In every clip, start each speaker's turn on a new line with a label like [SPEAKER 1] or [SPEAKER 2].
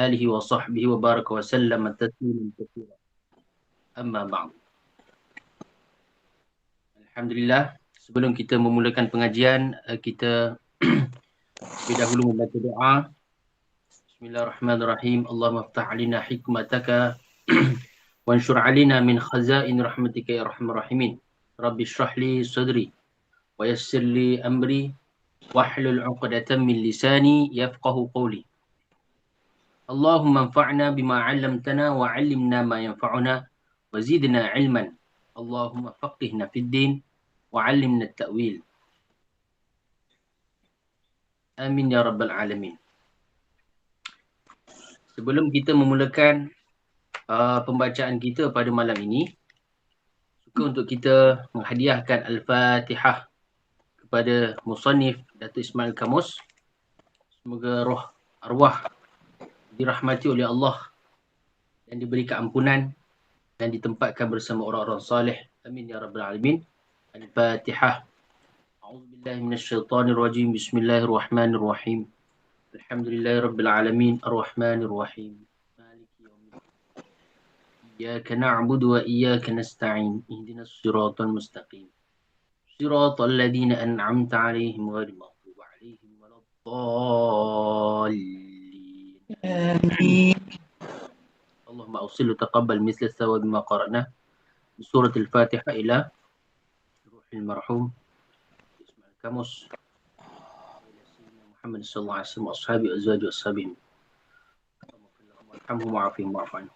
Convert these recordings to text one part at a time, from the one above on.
[SPEAKER 1] alihi wa sahbihi wa baraka wa sallam tasliman katsira. Amma ba'd. Alhamdulillah, sebelum kita memulakan pengajian, kita lebih dahulu membaca doa. Bismillahirrahmanirrahim. Allahumma iftah alina hikmataka wanshur alina min khazain rahmatika ya arhamar rahimin. Rabbi shrah li sadri wa yassir li amri wahlul 'uqdatam min lisani yafqahu qawli. Allahumma anfa'na bima 'allamtana wa 'allimna ma yanfa'una wa zidna 'ilman. Allahumma faqihna fid din wa 'allimna at-ta'wil. Amin ya rabbal alamin. Sebelum kita memulakan pembacaan kita pada malam ini, suka untuk kita menghadiahkan Al-Fatihah kepada musannif Datuk Ismail Kamus. Semoga roh arwah dirahmati oleh Allah dan diberi keampunan dan ditempatkan bersama orang-orang salih. Amin ya rabbal alamin. Al-Fatihah. A'udzubillahi minasyaitonir rajim. Bismillahirrahmanirrahim. Alhamdulillahirabbil alamin. Arrahmanir rahim. Maliki yaumiddin. Iyyaka na'budu wa iyyaka nasta'in. Ihdinas siratal mustaqim. Siratal ladzina an'amta 'alaihim ghairil maghdubi 'alaihim waladdallin.
[SPEAKER 2] آمين.
[SPEAKER 1] اللهم أوصل تقبل مثل الثواب ما قرأناه بسورة الفاتحة إلى روح المرحوم إسماعيل كاموس إلى سيدنا محمد صلى الله عليه وسلم وأصحابه وأزواجه وأصحابهم وارحمهم وعافهم وعف عنهم.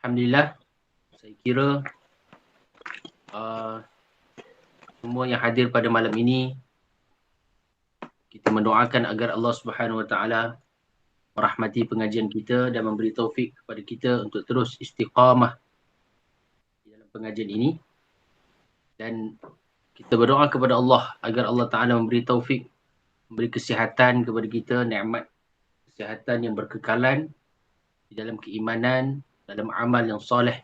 [SPEAKER 1] Alhamdulillah, saya kira semua yang hadir pada malam ini, kita mendoakan agar Allah Subhanahu Wa Taala merahmati pengajian kita dan memberi taufik kepada kita untuk terus istiqamah dalam pengajian ini. Dan kita berdoa kepada Allah agar Allah Ta'ala memberi taufik, memberi kesihatan kepada kita, nikmat kesihatan yang berkekalan di dalam keimanan, dalam amal yang soleh.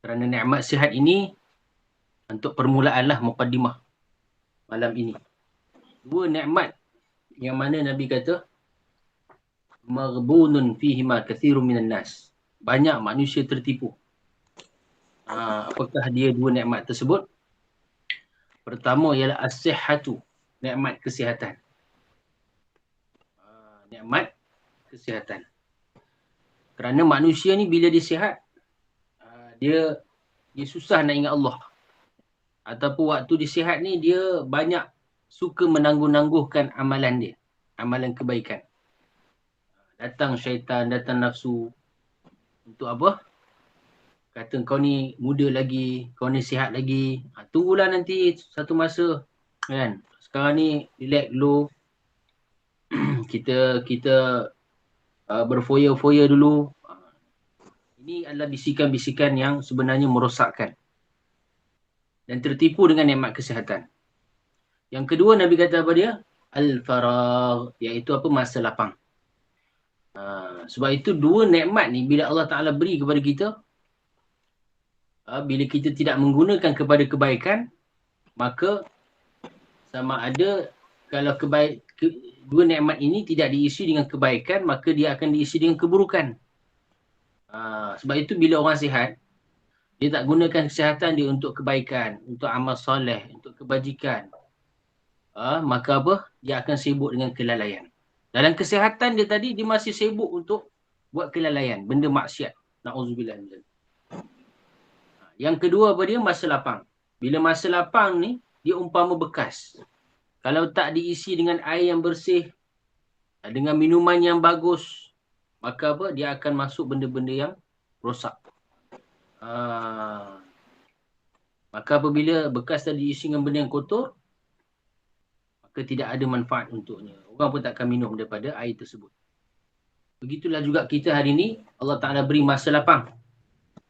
[SPEAKER 1] Kerana nikmat sihat ini untuk permulaanlah muqaddimah malam ini. Dua nikmat yang mana Nabi kata maghbunun fihima kathirun minan nas. Banyak manusia tertipu. Apakah dia dua nikmat tersebut? Pertama ialah as-sihhatu, nikmat kesihatan. Nikmat kesihatan. Kerana manusia ni bila dia sihat, dia susah nak ingat Allah. Ataupun waktu dia sihat ni dia banyak suka menangguh-nangguhkan amalan dia, amalan kebaikan. Datang syaitan, datang nafsu. Untuk apa? Kata kau ni muda lagi, kau ni sihat lagi. Tunggulah nanti satu masa, kan? Sekarang ni relax dulu. kita berfoya-foya dulu. Ini adalah bisikan-bisikan yang sebenarnya merosakkan dan tertipu dengan nikmat kesihatan. Yang kedua, Nabi kata apa dia? Al-faragh, iaitu apa? Masa lapang. Sebab itu dua nikmat ni bila Allah Ta'ala beri kepada kita, bila kita tidak menggunakan kepada kebaikan, maka sama ada kalau dua nikmat ini tidak diisi dengan kebaikan, maka dia akan diisi dengan keburukan. Sebab itu bila orang sihat, dia tak gunakan kesihatan dia untuk kebaikan, untuk amal soleh, untuk kebajikan, maka apa? Dia akan sibuk dengan kelalaian. Dalam kesihatan dia tadi, dia masih sibuk untuk buat kelalaian, benda maksiat. Na'udzubillah. Yang kedua apa dia? Masa lapang. Bila masa lapang ni, dia umpama bekas. Kalau tak diisi dengan air yang bersih, dengan minuman yang bagus, maka apa? Dia akan masuk benda-benda yang rosak. Maka apabila bekas tadi diisi dengan benda yang kotor, maka tidak ada manfaat untuknya. Orang pun takkan minum daripada air tersebut. Begitulah juga kita hari ini, Allah Ta'ala beri masa lapang.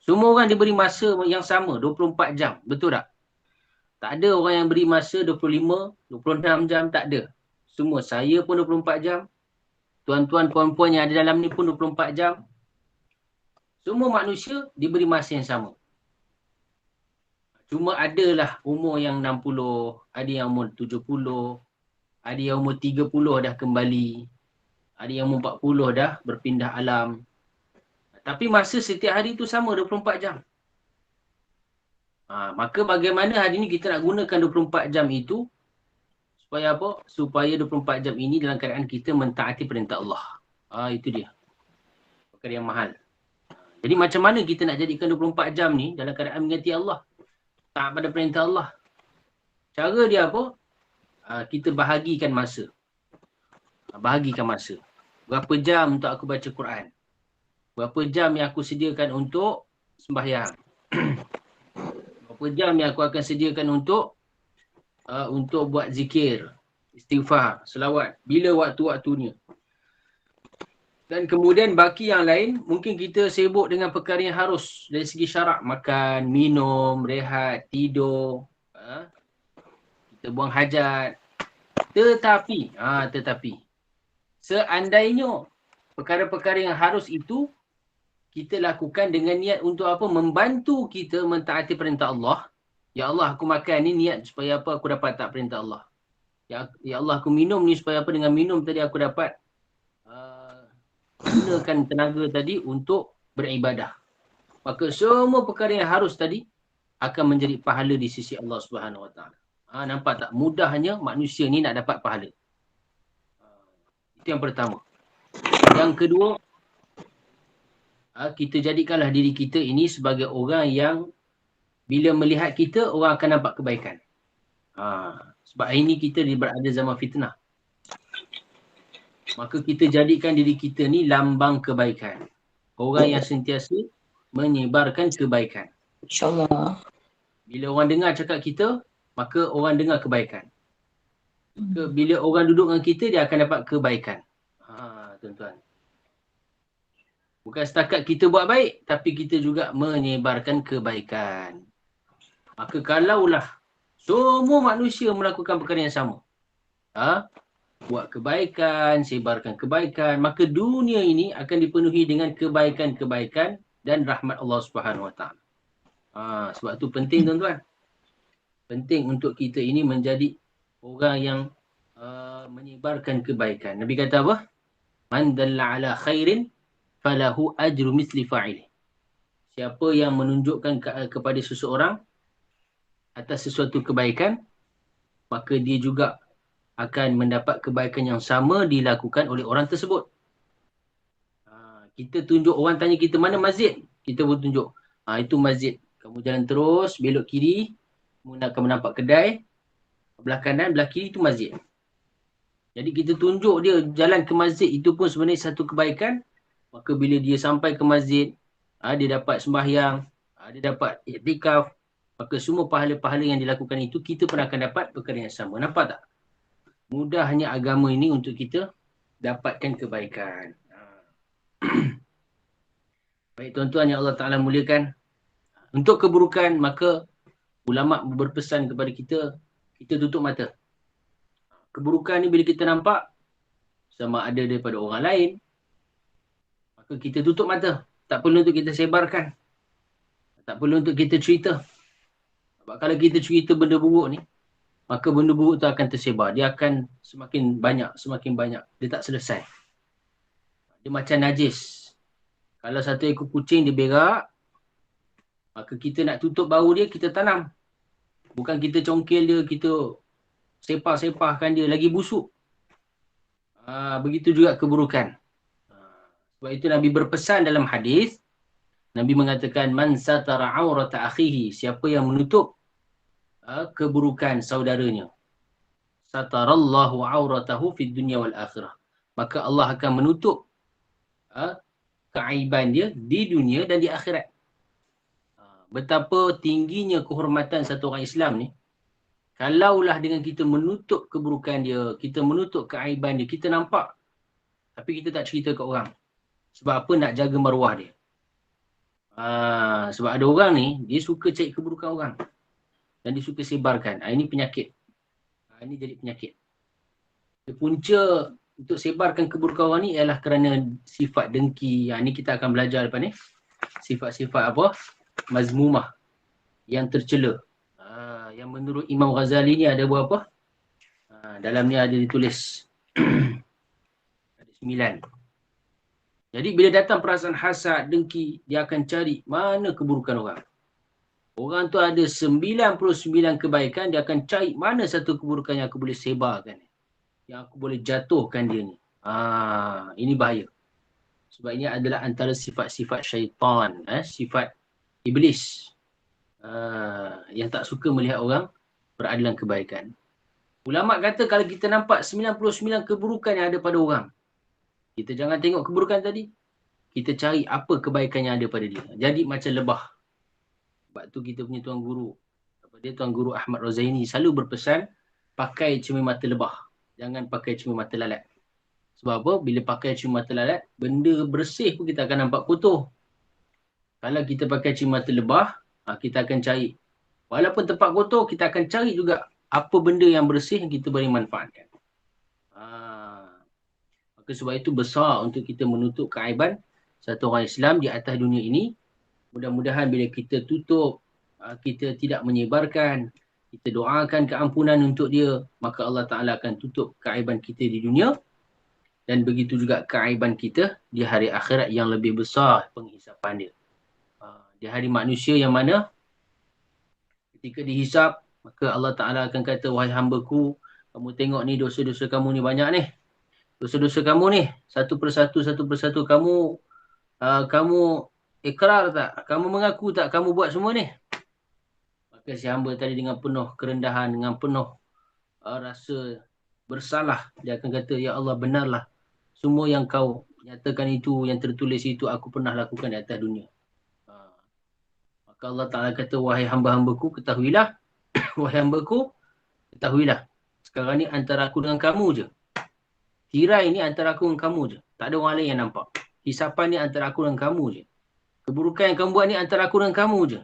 [SPEAKER 1] Semua orang diberi masa yang sama, 24 jam. Betul tak? Tak ada orang yang beri masa 25, 26 jam, tak ada. Semua, saya pun 24 jam. Tuan-tuan, puan-puan yang ada dalam ni pun 24 jam. Semua manusia diberi masa yang sama. Cuma adalah umur yang 60, ada yang umur 70, Ada yang umur 30 dah kembali. Ada yang umur 40 dah berpindah alam. Tapi masa setiap hari tu sama 24 jam. Maka bagaimana hari ni kita nak gunakan 24 jam itu supaya apa? Supaya 24 jam ini dalam keadaan kita mentaati perintah Allah. Itu dia. Perkara yang mahal. Jadi macam mana kita nak jadikan 24 jam ni dalam keadaan mengingati Allah? Taat pada perintah Allah. Cara dia apa? Kita bahagikan masa. Bahagikan masa. Berapa jam untuk aku baca Quran? Berapa jam yang aku sediakan untuk sembahyang? Berapa jam yang aku akan sediakan untuk buat zikir, istighfar, selawat. Bila waktu-waktunya. Dan kemudian baki yang lain, mungkin kita sibuk dengan perkara yang harus dari segi syarak. Makan, minum, rehat, tidur. Kita buang hajat. Tetapi, seandainya perkara-perkara yang harus itu kita lakukan dengan niat untuk apa? Membantu kita mentaati perintah Allah. Ya Allah, aku makan ni niat supaya apa? Aku dapat tak perintah Allah. Ya Allah, aku minum ni supaya apa? Dengan minum tadi aku dapat gunakan tenaga tadi untuk beribadah. Maka semua perkara yang harus tadi akan menjadi pahala di sisi Allah Subhanahu Wa Taala. Nampak tak? Mudahnya manusia ni nak dapat pahala. Itu yang pertama. Yang kedua, kita jadikanlah diri kita ini sebagai orang yang bila melihat kita, orang akan nampak kebaikan. Sebab hari ini kita berada zaman fitnah. Maka kita jadikan diri kita ni lambang kebaikan. Orang yang sentiasa menyebarkan kebaikan.
[SPEAKER 2] InsyaAllah.
[SPEAKER 1] Bila orang dengar cakap kita, maka orang dengar kebaikan. Bila orang duduk dengan kita, dia akan dapat kebaikan. Tuan-tuan. Bukan setakat kita buat baik, tapi kita juga menyebarkan kebaikan. Maka kalaulah semua manusia melakukan perkara yang sama. Buat kebaikan, sebarkan kebaikan, maka dunia ini akan dipenuhi dengan kebaikan-kebaikan dan rahmat Allah Subhanahu Wa Taala. Sebab tu penting tuan-tuan. Penting untuk kita ini menjadi orang yang menyebarkan kebaikan. Nabi kata apa? Man dalla ala khairin falahu ajru misli fa'ilih. Siapa yang menunjukkan kepada seseorang atas sesuatu kebaikan, maka dia juga akan mendapat kebaikan yang sama dilakukan oleh orang tersebut. Kita tunjuk, orang tanya kita mana masjid, kita pun tunjuk. Itu masjid. Kamu jalan terus, belok kiri, kamu akan menampak kedai, belah kanan, belah kiri itu masjid. Jadi kita tunjuk dia jalan ke masjid, itu pun sebenarnya satu kebaikan. Maka bila dia sampai ke masjid, dia dapat sembahyang, dia dapat iktikaf, maka semua pahala-pahala yang dilakukan itu, kita pun akan dapat perkara yang sama. Nampak tak? Mudahnya agama ini untuk kita dapatkan kebaikan. Baik tuan-tuan yang Allah Ta'ala muliakan. Untuk keburukan, maka ulama' berpesan kepada kita, kita tutup mata. Keburukan ni bila kita nampak, sama ada daripada orang lain, maka kita tutup mata. Tak perlu untuk kita sebarkan. Tak perlu untuk kita cerita. Sebab kalau kita cerita benda buruk ni, maka benda buruk tu akan tersebar. Dia akan semakin banyak. Dia tak selesai. Dia macam najis. Kalau satu ekor kucing dia berak, maka kita nak tutup bau dia, kita tanam. Bukan kita congkel dia, kita sepah-sepahkan dia, lagi busuk. Begitu juga keburukan. Sebab itu Nabi berpesan dalam hadis, Nabi mengatakan, man satara aurata akhihi, siapa yang menutup keburukan saudaranya, satarallahu auratahu fid dunya wal akhirah, maka Allah akan menutup keaiban dia di dunia dan di akhirat. Betapa tingginya kehormatan satu orang Islam ni, kalaulah dengan kita menutup keburukan dia, kita menutup keaiban dia, kita nampak tapi kita tak cerita ke orang. Sebab apa? Nak jaga maruah dia. Sebab ada orang ni, dia suka cari keburukan orang dan dia suka sebarkan. Ini penyakit. Ini jadi penyakit. Punca untuk sebarkan keburukan orang ni ialah kerana sifat dengki. Ini kita akan belajar lepas ni. Sifat-sifat apa? Mazmumah. Yang tercela. Yang menurut Imam Ghazali ni ada berapa? Dalam ni ada ditulis ada 9. Jadi bila datang perasaan hasad, dengki, dia akan cari mana keburukan orang. Orang tu ada 99 kebaikan, dia akan cari mana satu keburukan yang aku boleh sebarkan. Yang aku boleh jatuhkan dia ni. Ini bahaya. Sebab ini adalah antara sifat-sifat syaitan, sifat iblis. Yang tak suka melihat orang berada dalam kebaikan. Ulama kata kalau kita nampak 99 keburukan yang ada pada orang, kita jangan tengok keburukan tadi. Kita cari apa kebaikan yang ada pada dia. Jadi macam lebah. Sebab tu kita punya tuan guru, Tuan Guru Ahmad Rozaini selalu berpesan, pakai cermin mata lebah. Jangan pakai cermin mata lalat. Sebab apa? Bila pakai cermin mata lalat, benda bersih pun kita akan nampak kotor. Kalau kita pakai cermin mata lebah, kita akan cari. Walaupun tempat kotor, kita akan cari juga apa benda yang bersih yang kita boleh manfaatkan. Maka sebab itu besar untuk kita menutup keaiban satu orang Islam di atas dunia ini. Mudah-mudahan bila kita tutup, kita tidak menyebarkan, kita doakan keampunan untuk dia, maka Allah Ta'ala akan tutup keaiban kita di dunia. Dan begitu juga keaiban kita di hari akhirat yang lebih besar penghisapan dia. Di hari manusia yang mana ketika dihisap, maka Allah Ta'ala akan kata, wahai hamba-Ku, kamu tengok ni dosa-dosa kamu ni banyak ni. Dosa-dosa kamu ni, satu persatu kamu ikrar tak? Kamu mengaku tak kamu buat semua ni? Maka si hamba tadi dengan penuh kerendahan, dengan penuh rasa bersalah, dia akan kata, ya Allah, benarlah. Semua yang kau nyatakan itu, yang tertulis itu, aku pernah lakukan di atas dunia. Maka Allah Ta'ala kata, wahai hamba-hambaku, ketahuilah. Wahai hamba-ku, ketahuilah. Sekarang ni antara aku dengan kamu je. Tirai ni antara aku dengan kamu je. Tak ada orang lain yang nampak. Hisapan ni antara aku dengan kamu je. Keburukan yang kamu buat ni antara aku dengan kamu je.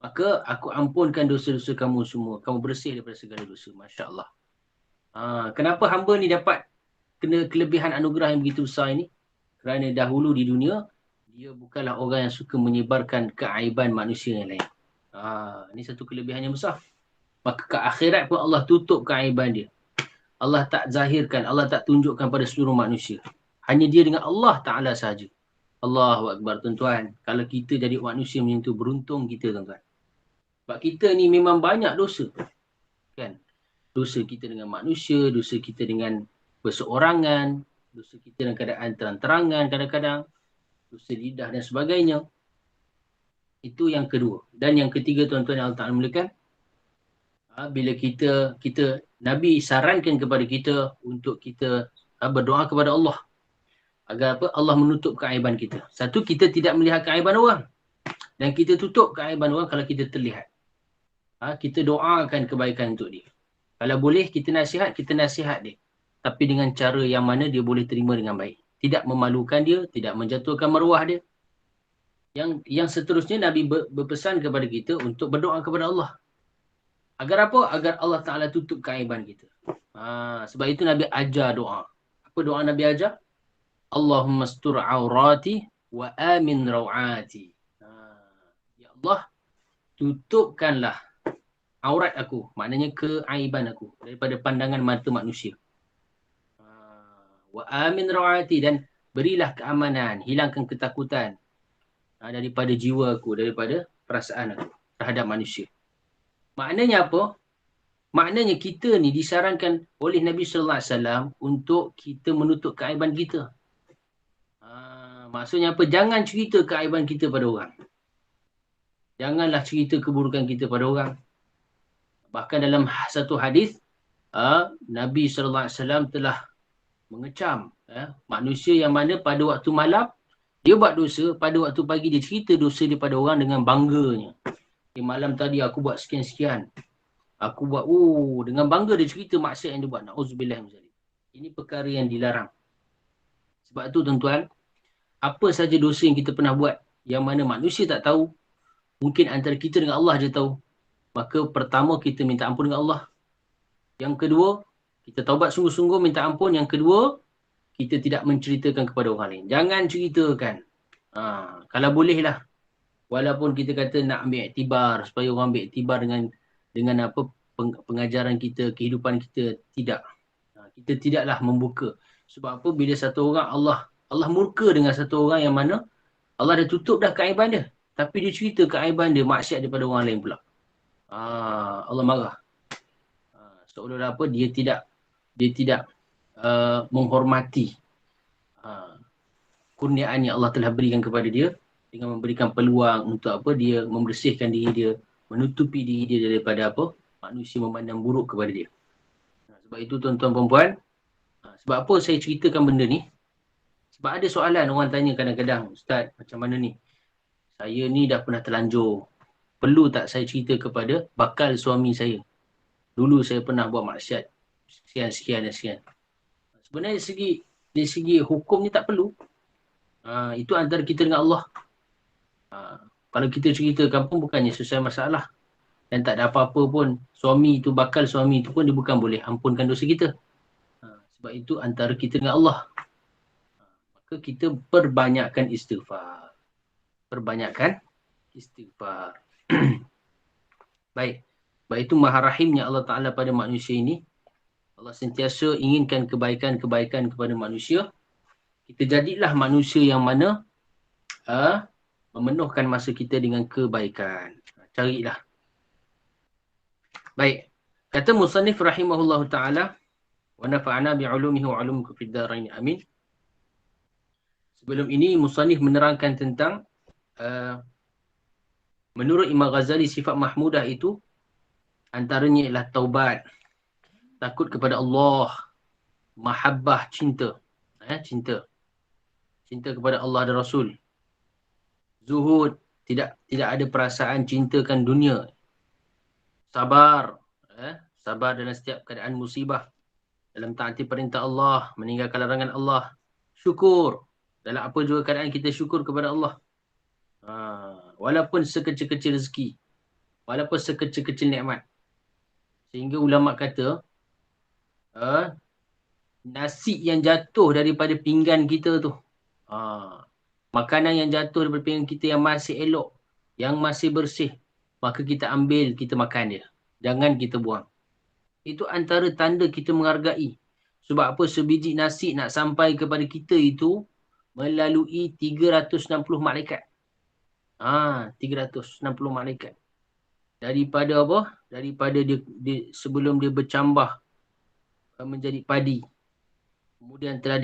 [SPEAKER 1] Maka aku ampunkan dosa-dosa kamu semua. Kamu bersih daripada segala dosa. Masya Allah. Kenapa hamba ni dapat kena kelebihan anugerah yang begitu besar ini? Kerana dahulu di dunia, dia bukanlah orang yang suka menyebarkan keaiban manusia yang lain. Ini satu kelebihan yang besar. Maka ke akhirat pun Allah tutup keaiban dia. Allah tak zahirkan, Allah tak tunjukkan pada seluruh manusia. Hanya dia dengan Allah Ta'ala sahaja. Allahu Akbar, tuan-tuan. Kalau kita jadi manusia macam tu, beruntung kita, tuan-tuan. Sebab kita ni memang banyak dosa. Kan? Dosa kita dengan manusia, dosa kita dengan berseorangan, dosa kita dalam keadaan terang-terangan kadang-kadang, dosa lidah dan sebagainya. Itu yang kedua. Dan yang ketiga, tuan-tuan yang Allah Ta'ala mulakan, bila kita Nabi sarankan kepada kita untuk kita berdoa kepada Allah agar apa? Allah menutup keaiban kita. Satu, kita tidak melihat keaiban orang, dan kita tutup keaiban orang kalau kita terlihat. Kita doakan kebaikan untuk dia. Kalau boleh kita nasihat dia, tapi dengan cara yang mana dia boleh terima dengan baik, tidak memalukan dia, tidak menjatuhkan maruah dia. Yang seterusnya, Nabi berpesan kepada kita untuk berdoa kepada Allah. Agar apa? Agar Allah Ta'ala tutup keaiban kita. Sebab itu Nabi ajar doa. Apa doa Nabi ajar? Allahumma astur aurati wa amin rawati. Ya Allah, tutupkanlah aurat aku. Maknanya keaiban aku daripada pandangan mata manusia. Wa amin rawati, dan berilah keamanan, hilangkan ketakutan daripada jiwa aku, daripada perasaan aku terhadap manusia. Maknanya apa? Maknanya kita ni disarankan oleh Nabi Sallallahu Alaihi Wasallam untuk kita menutup keaiban kita. Maksudnya apa? Jangan cerita keaiban kita pada orang. Janganlah cerita keburukan kita pada orang. Bahkan dalam satu hadis, Nabi Sallallahu Alaihi Wasallam telah mengecam manusia yang mana pada waktu malam dia buat dosa, pada waktu pagi dia cerita dosa dia pada orang dengan bangganya. Malam tadi aku buat sekian-sekian. Aku buat, dengan bangga dia cerita maksiat yang dia buat. Na'udzubillah min zalik. Ini perkara yang dilarang. Sebab tu, tuan-tuan, apa saja dosa yang kita pernah buat, yang mana manusia tak tahu, mungkin antara kita dengan Allah je tahu, maka pertama kita minta ampun dengan Allah. Yang kedua, kita taubat sungguh-sungguh minta ampun. Yang kedua, kita tidak menceritakan kepada orang lain. Jangan ceritakan. Kalau bolehlah. Walaupun kita kata nak ambil iktibar, supaya orang ambil iktibar dengan apa pengajaran kita, kehidupan kita, tidak. Kita tidaklah membuka. Sebab apa? Bila satu orang Allah murka dengan satu orang yang mana Allah dah tutup dah keaiban dia. Tapi dia cerita keaiban dia, maksiat daripada orang lain pula. Allah marah. Seolah-olah apa? Dia tidak menghormati kurniaan yang Allah telah berikan kepada dia dengan memberikan peluang untuk apa? Dia membersihkan diri dia, menutupi diri dia daripada apa? Manusia memandang buruk kepada dia. Sebab itu tuan-tuan perempuan, sebab apa saya ceritakan benda ni? Sebab ada soalan orang tanya kadang-kadang, Ustaz, macam mana ni? Saya ni dah pernah terlanjur. Perlu tak saya cerita kepada bakal suami saya? Dulu saya pernah buat maksiat. Sekian. Sebenarnya dari segi hukum ni tak perlu. Itu antara kita dengan Allah. Kalau kita ceritakan pun bukannya selesai masalah. Dan tak ada apa-apa pun. Bakal suami itu pun dia bukan boleh ampunkan dosa kita. Sebab itu antara kita dengan Allah. Maka kita perbanyakkan istighfar. Baik. Sebab itu maha rahimnya Allah Ta'ala pada manusia ini. Allah sentiasa inginkan kebaikan-kebaikan kepada manusia. Kita jadilah manusia yang mana memenuhkan masa kita dengan kebaikan. Carilah. Baik. Kata musannif rahimahullahu ta'ala, wa nafa'ana bi'ulumihi wa 'ulumikum fid dharain amin. Sebelum ini musannif menerangkan tentang menurut Imam Ghazali sifat mahmudah itu antaranya ialah taubat, takut kepada Allah, mahabbah, cinta kepada Allah dan Rasul, zuhud, tidak ada perasaan cintakan dunia, sabar dalam setiap keadaan musibah, dalam taati perintah Allah, meninggalkan larangan Allah, syukur, dalam apa juga keadaan kita syukur kepada Allah. Walaupun sekecil-kecil rezeki, walaupun sekecil-kecil nikmat. Sehingga ulama kata nasi yang jatuh daripada pinggan kita tu, makanan yang jatuh daripada pinggan kita yang masih elok, yang masih bersih, maka kita ambil, kita makan dia. Jangan kita buang. Itu antara tanda kita menghargai. Sebab apa? Sebiji nasi nak sampai kepada kita itu melalui 360 malaikat. 360 malaikat. Daripada apa? Daripada dia sebelum dia bercambah menjadi padi. Kemudian telah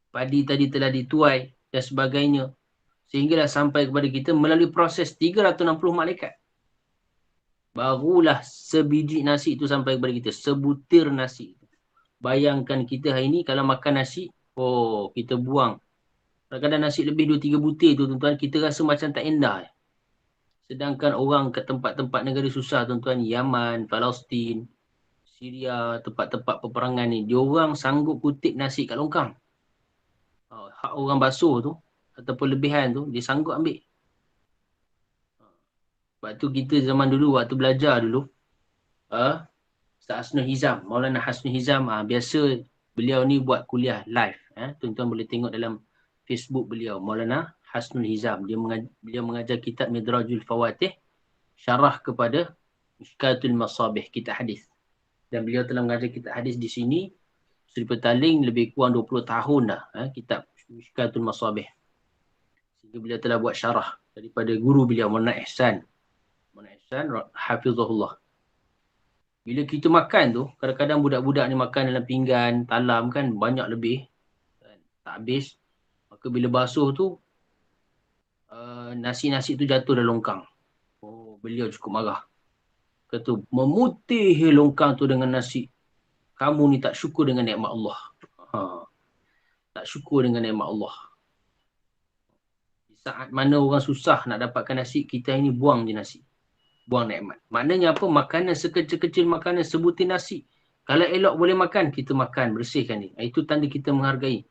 [SPEAKER 1] padi tadi telah dituai dan sebagainya. Sehinggalah sampai kepada kita melalui proses 360 malaikat. Barulah sebiji nasi itu sampai kepada kita. Sebutir nasi. Bayangkan kita hari ini kalau makan nasi, kita buang. Kadang-kadang nasi lebih 2-3 butir tu tuan-tuan, kita rasa macam tak endah. Sedangkan orang ke tempat-tempat negara susah tuan-tuan, Yaman, Palestin, Syria, tempat-tempat peperangan ni, diorang sanggup kutip nasi kat longkang. Hak orang basuh tu, ataupun lebihan tu, dia sanggup ambil. Sebab tu kita zaman dulu, waktu belajar dulu, Ustaz Hasnul Hizam, Maulana Hasnul Hizam, biasa beliau ni buat kuliah live. Tuan-tuan boleh tengok dalam Facebook beliau, Maulana Hasnul Hizam. Beliau mengajar kitab Midrajul Fawatih, syarah kepada Mishkatul Masabih, kitab hadis. Dan beliau telah mengajar kitab hadis di sini Seri Petaling lebih kurang 20 tahun dah, kitab Mishkatul Masabih. Sehingga beliau telah buat syarah daripada guru beliau, Maulana Ihsan Hafizahullah. Bila kita makan tu, kadang-kadang budak-budak ni makan dalam pinggan, talam kan, banyak lebih, tak habis. Maka bila basuh tu, nasi-nasi tu jatuh dalam longkang. Beliau cukup marah. Kata, memutih longkang tu dengan nasi. Kamu ni tak syukur dengan nikmat Allah. Tak syukur dengan nikmat Allah. Di saat mana orang susah nak dapatkan nasi, kita ini buang je nasi. Buang nikmat. Maknanya apa? Makanan sekecil-kecil makanan, sebutir nasi. Kalau elok boleh makan, kita makan, bersihkan ni. Itu tanda kita menghargai.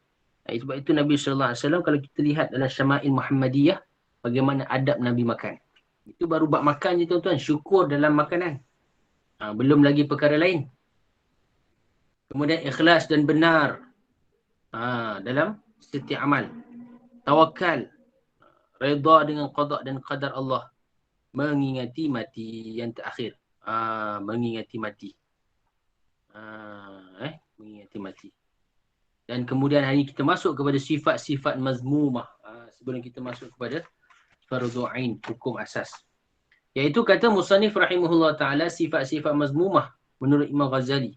[SPEAKER 1] Sebab itu Nabi SAW, kalau kita lihat dalam Syama'il Muhammadiyah, bagaimana adab Nabi makan. Itu baru bab makan je tuan-tuan. Syukur dalam makanan. Belum lagi perkara lain. Kemudian ikhlas dan benar dalam setiap amal. Tawakal. Redha dengan qada dan qadar Allah. Mengingati mati. Yang terakhir. Mengingati mati. Mengingati mati. Dan kemudian hari ini kita masuk kepada sifat-sifat mazmumah. Sebelum kita masuk kepada fardhu ain, hukum asas. Iaitu kata musannif rahimahullah ta'ala sifat-sifat mazmumah menurut Imam Ghazali.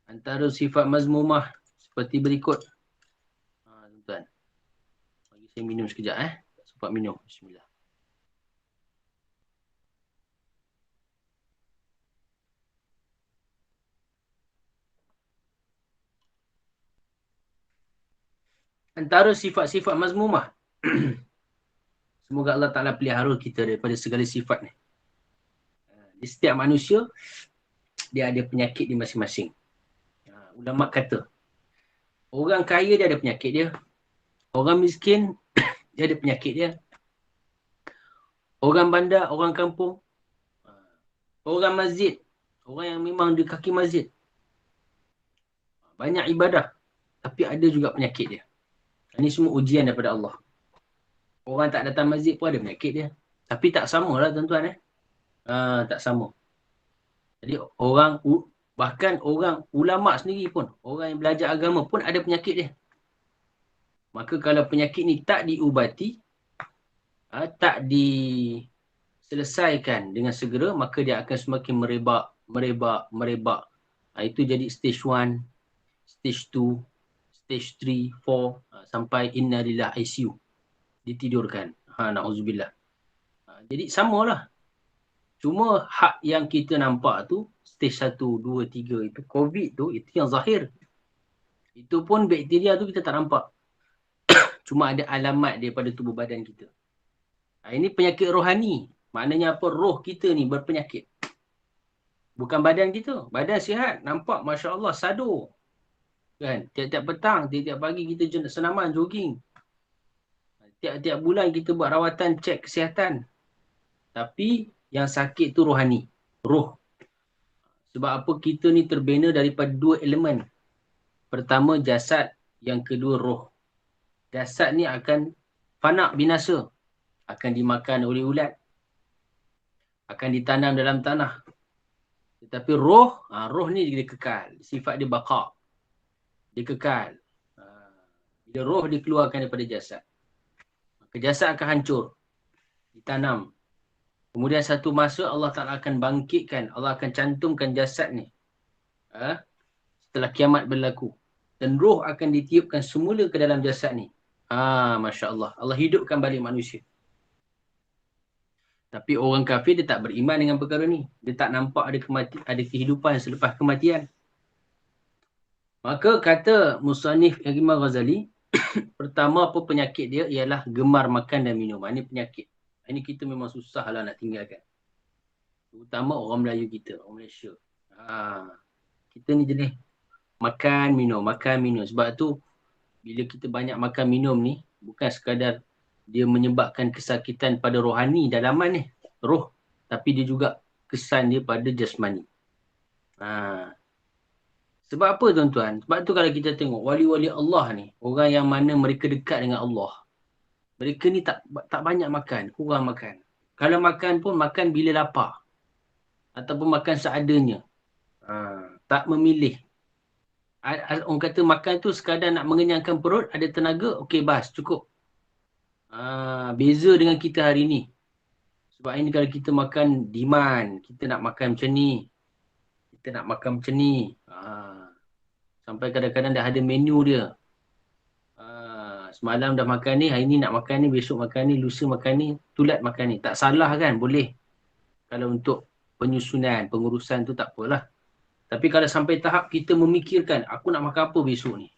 [SPEAKER 1] Antara sifat mazmumah seperti berikut. Tuan. Bagi saya minum sekejap. Tak sempat minum. Bismillah. Antara sifat-sifat mazmumah. Semoga Allah Ta'ala pelihara kita daripada segala sifat ni. Di setiap manusia, dia ada penyakit di masing-masing. Ulama kata, orang kaya dia ada penyakit dia. Orang miskin, dia ada penyakit dia. Orang bandar, orang kampung. Orang masjid. Orang yang memang di kaki masjid. Banyak ibadah. Tapi ada juga penyakit dia. Ini semua ujian daripada Allah. Orang tak datang masjid pun ada penyakit dia. Tapi tak samalah tuan-tuan. Tak sama. Jadi bahkan orang ulama sendiri pun, orang yang belajar agama pun ada penyakit dia. Maka kalau penyakit ni tak diubati, tak diselesaikan dengan segera, maka dia akan semakin merebak. Itu jadi stage 1, stage 2, stage 3, 4, sampai inna lillah ICU. Ditidurkan. Na'udzubillah. Jadi samalah. Cuma hak yang kita nampak tu, stage 1, 2, 3 itu, COVID tu, itu yang zahir. Itu pun bakteria tu kita tak nampak. Cuma ada alamat dia pada tubuh badan kita. Ini penyakit rohani. Maknanya apa? Roh kita ni berpenyakit. Bukan badan kita. Badan sihat. Nampak Masya Allah sado. Kan? Tiap-tiap petang, tiap-tiap pagi kita senaman, jogging. Tiap-tiap bulan kita buat rawatan, cek kesihatan. Tapi yang sakit tu rohani. Roh. Sebab apa kita ni terbina daripada dua elemen. Pertama jasad, yang kedua roh. Jasad ni akan fana, binasa. Akan dimakan oleh ulat. Akan ditanam dalam tanah. Tetapi roh, roh ni dia kekal. Sifat dia baqa. Dia kekal. Bila roh dikeluarkan daripada jasad, maka jasad akan hancur. Ditanam. Kemudian satu masa Allah Ta'ala akan bangkitkan. Allah akan cantumkan jasad ni. Setelah kiamat berlaku. Dan roh akan ditiupkan semula ke dalam jasad ni. Masya Allah. Allah hidupkan balik manusia. Tapi orang kafir dia tak beriman dengan perkara ni. Dia tak nampak ada kehidupan selepas kematian. Maka kata musannif Imam Ghazali, pertama apa penyakit dia ialah gemar makan dan minum. Ini penyakit. Ini kita memang susah lah nak tinggalkan. Terutama orang Melayu kita, orang Malaysia. Kita ni jenis makan, minum. Sebab tu, bila kita banyak makan, minum ni, bukan sekadar dia menyebabkan kesakitan pada rohani, dalaman ni, roh. Tapi dia juga kesan dia pada jasmani. Sebab apa tuan-tuan? Sebab tu kalau kita tengok, wali-wali Allah ni, orang yang mana mereka dekat dengan Allah, mereka ni tak banyak makan, kurang makan. Kalau makan pun makan bila lapar. Ataupun makan seadanya. Tak memilih. Orang kata makan tu sekadar nak mengenyangkan perut, ada tenaga, okey bas, cukup. Beza dengan kita hari ni. Sebab ini kalau kita makan demand, kita nak makan macam ni. Kita nak makan macam ni. Sampai kadang-kadang dah ada menu dia. Semalam dah makan ni, hari ni nak makan ni, besok makan ni, lusa makan ni, tulat makan ni. Tak salah kan? Boleh. Kalau untuk penyusunan, pengurusan tu tak apalah. Tapi kalau sampai tahap kita memikirkan, aku nak makan apa besok ni?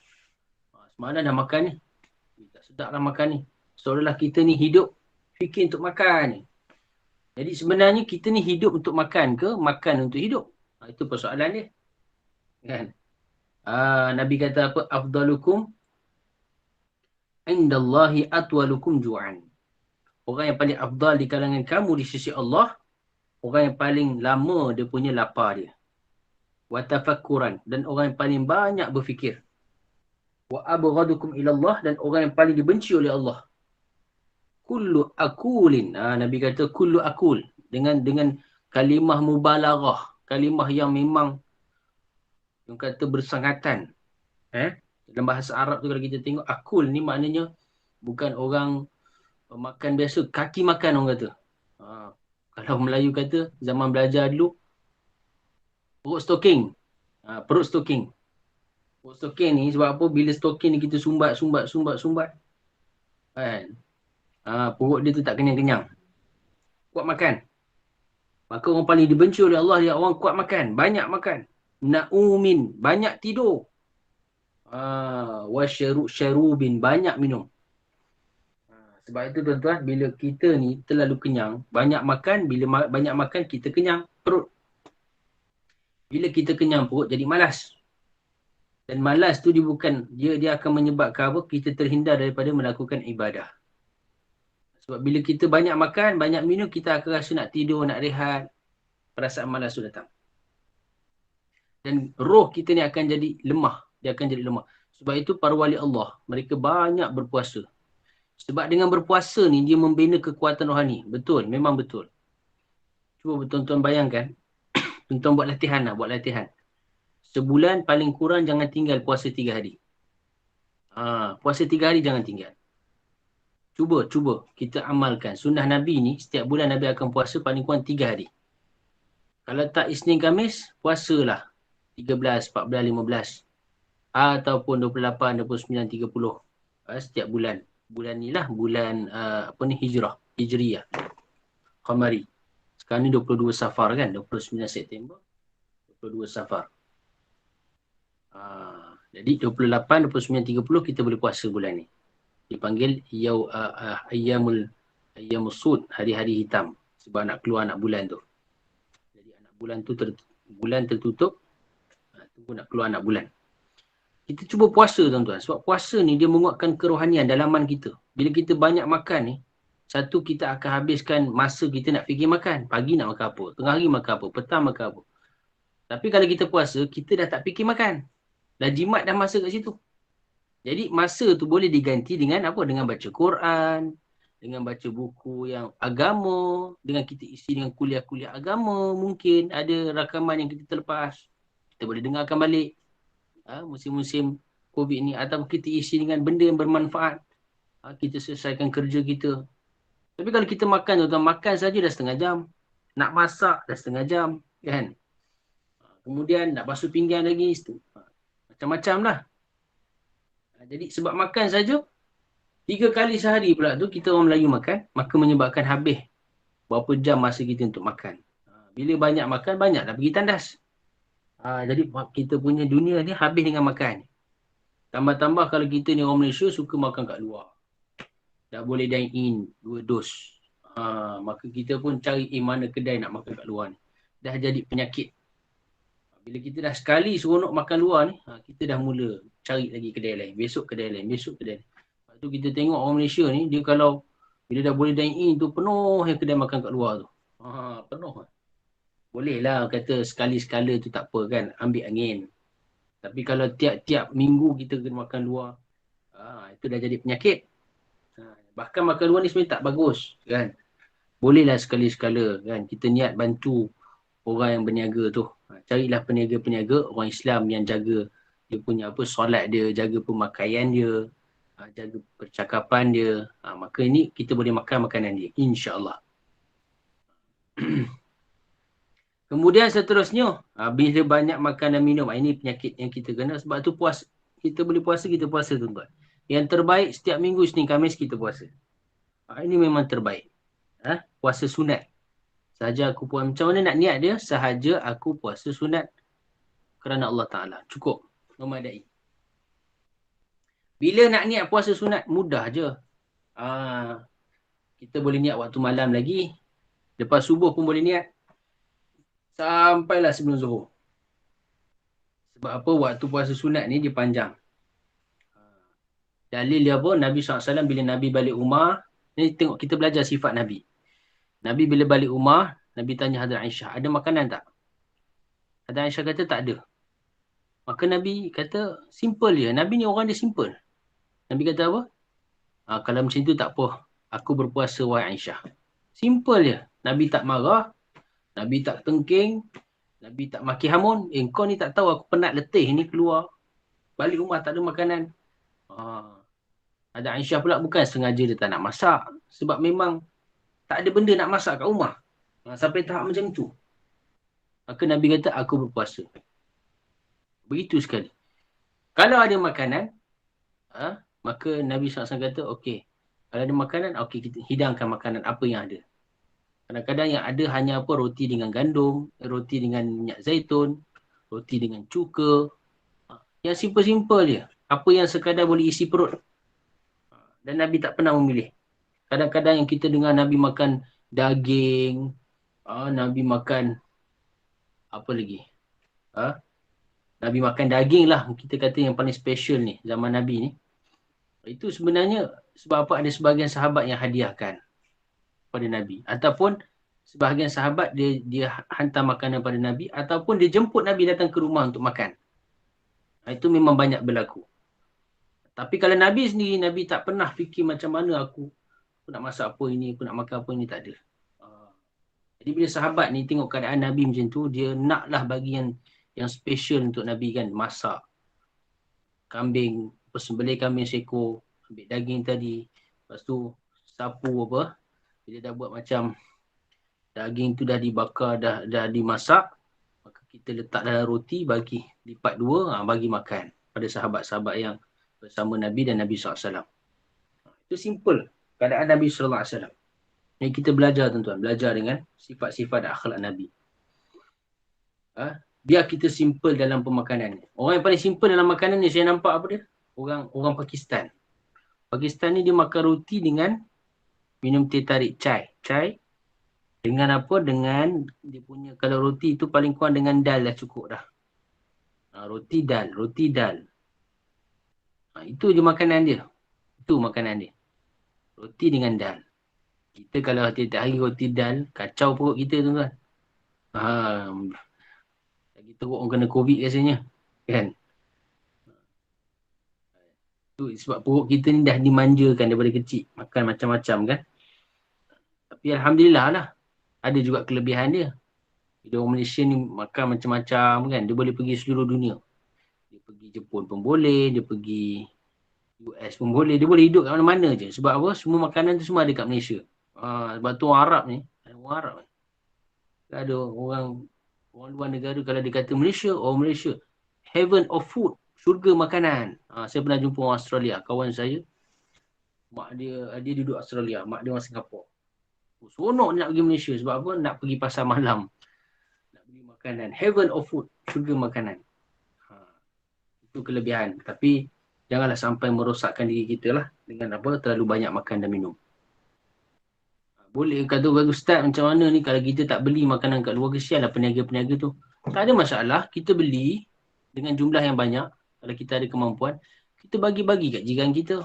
[SPEAKER 1] Semalam dah makan ni. Tak sedap lah makan ni. Seolah-olah kita ni hidup, fikir untuk makan ni. Jadi sebenarnya kita ni hidup untuk makan ke, makan untuk hidup? Itu persoalan dia. Kan? Nabi kata apa? Afdalukum indallahi atwalukum ju'an. Orang yang paling afdal di kalangan kamu di sisi Allah, orang yang paling lama dia punya lapar dia. Wa tafakkuran, dan orang yang paling banyak berfikir. Wa abghadukum ilallah, dan orang yang paling dibenci oleh Allah. kullu akulin. Nabi kata kullu akul. Dengan kalimah mubalaghah. Kalimah yang memang yang kata bersangatan. Dalam bahasa Arab tu kalau kita tengok akul ni maknanya bukan orang makan biasa. Kaki makan orang kata. Kalau Melayu kata zaman belajar dulu perut stoking. Perut stoking. Perut stoking ni sebab apa? Bila stoking ni kita sumbat. Kan? Perut dia tu tak kenyang-kenyang. Kuat makan. Maka orang paling dibenci oleh Allah dia orang kuat makan. Banyak makan. Na'umin. Banyak tidur. Wasyarubin. Banyak minum. Sebab itu tuan-tuan, bila kita ni terlalu kenyang, banyak makan, bila banyak makan, kita kenyang perut. Bila kita kenyang perut, jadi malas. Dan malas tu dia akan menyebabkan apa? Kita terhindar daripada melakukan ibadah. Sebab bila kita banyak makan, banyak minum, kita akan rasa nak tidur, nak rehat. Perasaan malas tu datang. Dan roh kita ni akan jadi lemah. Dia akan jadi lemah. Sebab itu para wali Allah, mereka banyak berpuasa. Sebab dengan berpuasa ni, dia membina kekuatan rohani. Betul, memang betul. Cuba tuan-tuan bayangkan. Tuan-tuan buat latihan. Sebulan paling kurang jangan tinggal puasa 3 hari. Puasa 3 hari jangan tinggal. Cuba kita amalkan. Sunnah Nabi ni, setiap bulan Nabi akan puasa paling kurang 3 hari. Kalau tak Isnin Khamis, puasalah 13, 14, 15. Ataupun 28, 29, 30. Setiap bulan. Bulan ni lah, bulan Hijriyah. Qamari. Sekarang ni 22 Safar kan? 29 September. 22 Safar. Jadi 28, 29, 30 kita boleh puasa bulan ni. Dipanggil Ayyamul Sud, hari-hari hitam. Sebab nak keluar anak bulan tu. Jadi anak bulan tu bulan tertutup, tunggu nak keluar anak bulan. Kita cuba puasa tuan-tuan. Sebab puasa ni dia menguatkan kerohanian dalaman kita. Bila kita banyak makan ni, satu kita akan habiskan masa kita nak fikir makan. Pagi nak makan apa, tengah hari makan apa, petang makan apa. Tapi kalau kita puasa, kita dah tak fikir makan. Dah jimat dah masa kat situ. Jadi masa tu boleh diganti dengan apa? Dengan baca Quran, dengan baca buku yang agama, dengan kita isi dengan kuliah-kuliah agama, mungkin ada rakaman yang kita terlepas. Kita boleh dengarkan balik. Musim-musim COVID ni. Atau kita isi dengan benda yang bermanfaat. Kita selesaikan kerja kita. Tapi kalau kita makan tuan-tuan, makan saja dah setengah jam. Nak masak dah setengah jam. Kan? Kemudian nak basuh pinggan lagi. Macam-macam lah. Jadi sebab makan saja 3 kali sehari pula tu kita orang Melayu makan, maka menyebabkan habis berapa jam masa kita untuk makan. Bila banyak makan, banyak dah pergi tandas. Jadi kita punya dunia ni habis dengan makan. Tambah-tambah kalau kita ni orang Malaysia suka makan kat luar. Tak boleh dine in 2 dos. Maka kita pun cari mana kedai nak makan kat luar ni. Dah jadi penyakit. Bila kita dah sekali seronok makan luar ni, kita dah mula cari lagi kedai lain. Besok kedai lain. Lepas tu kita tengok orang Malaysia ni, dia kalau bila dah boleh dine in tu, penuh yang kedai makan kat luar tu. Penuh. Boleh lah kata sekali-sekala tu tak apa kan, ambil angin. Tapi kalau tiap-tiap minggu kita kena makan luar, itu dah jadi penyakit. Bahkan makan luar ni sebenarnya tak bagus kan. Bolehlah sekali-sekala kan, kita niat bantu orang yang berniaga tu. Carilah peniaga-peniaga orang Islam yang jaga dia punya solat dia, jaga pemakaian dia, jaga percakapan dia. Maka ini kita boleh makan makanan dia, insya-Allah. Kemudian seterusnya, bila banyak makan dan minum, ini penyakit yang kita kena. Sebab tu puasa, kita boleh puasa, kita puasa tuan-tuan. Yang terbaik setiap minggu Isnin Khamis kita puasa. Ini memang terbaik. Puasa sunat. Sahaja aku puasa. Macam mana nak niat dia? Sahaja aku puasa sunat kerana Allah Ta'ala. Cukup. Memadai. Bila nak niat puasa sunat, mudah je. Kita boleh niat waktu malam lagi. Lepas subuh pun boleh niat. Sampailah sebelum zuhur. Sebab apa? Waktu puasa sunat ni dia panjang. Dalil dia apa? Nabi SAW bila Nabi balik rumah, ni tengok kita belajar sifat Nabi. Nabi bila balik rumah, Nabi tanya Hadrat Aisyah, ada makanan tak? Hadrat Aisyah kata tak ada. Maka Nabi kata, simple je. Nabi ni orang dia simple. Nabi kata apa? Kalau macam tu tak apa. aku berpuasa wahai Aisyah. Simple je. Nabi tak marah, Nabi tak tengking, Nabi tak maki hamun. Kau ni tak tahu aku penat letih ni keluar. Balik rumah tak ada makanan. Ada Aisyah pula bukan sengaja dia tak nak masak. Sebab memang tak ada benda nak masak kat rumah. Sampai tahap macam tu. Maka Nabi kata, aku berpuasa. Begitu sekali. Kalau ada makanan, maka Nabi SAW kata, okey. Kalau ada makanan, okey, kita hidangkan makanan apa yang ada. Kadang-kadang yang ada hanya apa, roti dengan gandum, roti dengan minyak zaitun, roti dengan cuka. Yang simple-simple je. Apa yang sekadar boleh isi perut. Dan Nabi tak pernah memilih. Kadang-kadang yang kita dengar Nabi makan daging, Nabi makan apa lagi? Nabi makan daging lah, kita kata yang paling special ni, zaman Nabi ni. Itu sebenarnya sebab apa ada sebahagian sahabat yang hadiahkan pada Nabi. Ataupun sebahagian sahabat dia hantar makanan pada Nabi, ataupun dia jemput Nabi datang ke rumah untuk makan. Itu memang banyak berlaku. Tapi kalau Nabi sendiri, Nabi tak pernah fikir macam mana aku nak masak apa ini, aku nak makan apa ini, tak ada. Jadi bila sahabat ni tengok keadaan Nabi macam tu, dia naklah bagi yang special untuk Nabi kan, masak kambing, sembelih kambing seekor, ambil daging tadi, lepas tu sapu apa, bila dah buat macam daging tu dah dibakar, dah dimasak, maka kita letak dalam roti, bagi lipat dua, bagi makan pada sahabat-sahabat yang bersama Nabi dan Nabi SAW. Itu simple keadaan Nabi SAW. Yang kita belajar tuan-tuan, belajar dengan sifat-sifat dan akhlak Nabi. Biar kita simple dalam pemakanan. Orang yang paling simple dalam makanan ni saya nampak apa dia? Orang Pakistan. Pakistan ni dia makan roti dengan minum teh tarik, chai. Dengan apa? Dengan dia punya, kalau roti tu paling kurang dengan dal dah cukup dah. Roti dal. Itu je makanan dia. Itu makanan dia. Roti dengan dal. Kita kalau tiap hari roti dal, kacau perut kita tuan-tuan. Lagi teruk orang kena COVID rasanya. Kan? Itu sebab perut kita ni dah dimanjakan daripada kecil. Makan macam-macam kan. Tapi Alhamdulillah lah. Ada juga kelebihan dia. Bila orang Malaysia ni makan macam-macam kan. Dia boleh pergi seluruh dunia. Dia pergi Jepun pun boleh. Dia pergi US pun boleh. Dia boleh hidup kat mana-mana je. Sebab apa? Semua makanan tu semua ada kat Malaysia. Sebab tu orang Arab ni. Ada orang luar negara kalau dia kata Malaysia, Malaysia. Heaven of food. Syurga makanan. Saya pernah jumpa orang Australia. Kawan saya. Mak dia duduk Australia. Mak dia orang Singapura. Seronok nak pergi Malaysia. Sebab apa? Nak pergi pasar malam. Nak beli makanan. Heaven of food. Syurga makanan. Itu kelebihan. Tapi janganlah sampai merosakkan diri kita lah. Dengan apa? Terlalu banyak makan dan minum. Boleh kata Ustaz macam mana ni kalau kita tak beli makanan kat luar, kesian lah peniaga-peniaga tu. Tak ada masalah. Kita beli dengan jumlah yang banyak. Kalau kita ada kemampuan. Kita bagi-bagi kat jiran kita.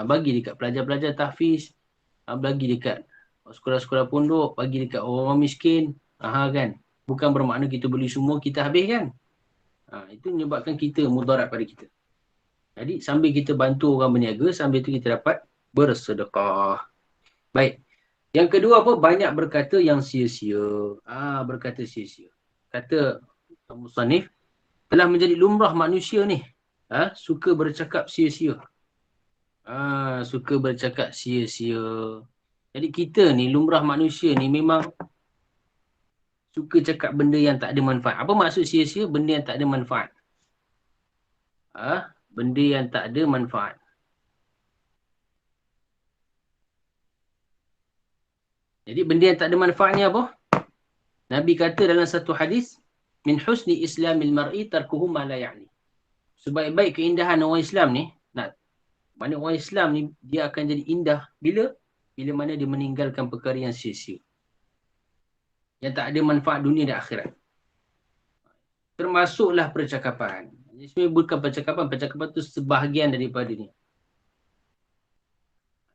[SPEAKER 1] Bagi dekat pelajar-pelajar tahfiz. Bagi dekat sekolah-sekolah pondok. Bagi dekat orang miskin. Kan. Bukan bermakna kita beli semua, kita habiskan. Itu menyebabkan kita mudarat pada kita. Jadi sambil kita bantu orang berniaga, sambil tu kita dapat bersedekah. Baik. Yang kedua apa? Banyak berkata yang sia-sia. Berkata sia-sia. Kata Musannif, telah menjadi lumrah manusia ni. Suka bercakap sia-sia. Suka bercakap sia-sia. Jadi kita ni, lumrah manusia ni memang suka cakap benda yang tak ada manfaat. Apa maksud sia-sia? Benda yang tak ada manfaat. Benda yang tak ada manfaat. Jadi benda yang tak ada manfaatnya apa? Nabi kata dalam satu hadis, min husni islamil mar'i tarkuhu ma la ya'ni. Sebaik-baik keindahan orang Islam ni, mana orang Islam ni dia akan jadi indah bila mana dia meninggalkan perkara yang sia-sia. Yang tak ada manfaat dunia dan akhirat. Termasuklah percakapan. Jadi sebenarnya bukan percakapan tu sebahagian daripada ni.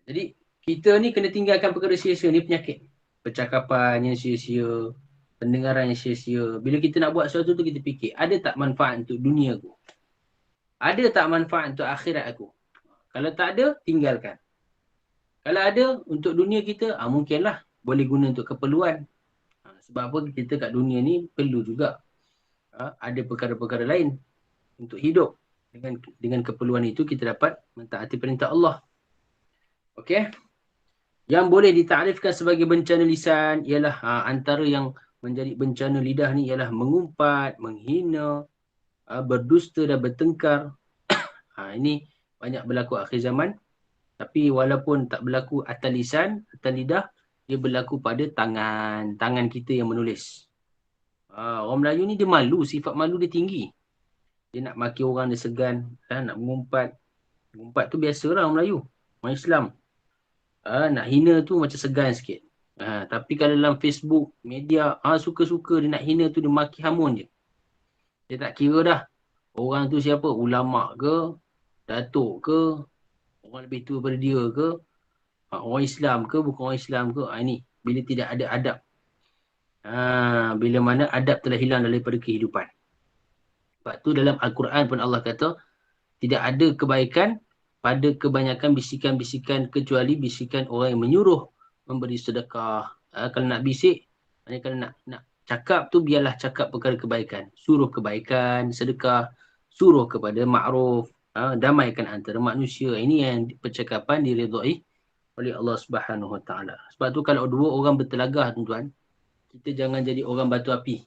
[SPEAKER 1] Jadi kita ni kena tinggalkan perkara sia-sia ni, penyakit. Percakapan yang sia-sia, pendengaran yang sia-sia. Bila kita nak buat sesuatu tu kita fikir, ada tak manfaat untuk dunia aku? Ada tak manfaat untuk akhirat aku? Kalau tak ada, tinggalkan. Kalau ada untuk dunia kita, mungkinlah boleh guna untuk keperluan. Sebab apa, kita kat dunia ni perlu juga ada perkara-perkara lain untuk hidup. Dengan keperluan itu kita dapat mentaati perintah Allah. Okey. Yang boleh ditarifkan sebagai bencana lisan ialah antara yang menjadi bencana lidah ni ialah mengumpat, menghina, berdusta dan bertengkar. Ini banyak berlaku akhir zaman. Tapi walaupun tak berlaku atas lisan, atas lidah, dia berlaku pada tangan. Tangan kita yang menulis. Orang Melayu ni dia malu, sifat malu dia tinggi. Dia nak maki orang, dia segan, nak mengumpat. Mengumpat tu biasalah orang Melayu. Orang Islam. Nak hina tu macam segan sikit. Tapi kalau dalam Facebook, media, suka-suka dia nak hina tu, dia maki hamun je. Dia tak kira dah. Orang tu siapa? Ulama' ke? Datuk ke? Orang lebih tua daripada dia ke? Orang Islam ke? Bukan orang Islam ke? Ini bila tidak ada adab. Bila mana adab telah hilang daripada kehidupan. Sebab tu dalam Al-Quran pun Allah kata, tidak ada kebaikan pada kebanyakan bisikan-bisikan kecuali bisikan orang yang menyuruh memberi sedekah. Kalau nak bisik, kalau nak cakap tu biarlah cakap perkara kebaikan. Suruh kebaikan, sedekah, suruh kepada ma'ruf, damaikan antara manusia. Ini yang percakapan diridai oleh Allah Subhanahu Wa Taala. Sebab tu kalau dua orang bertelagah tuan-tuan, kita jangan jadi orang batu api.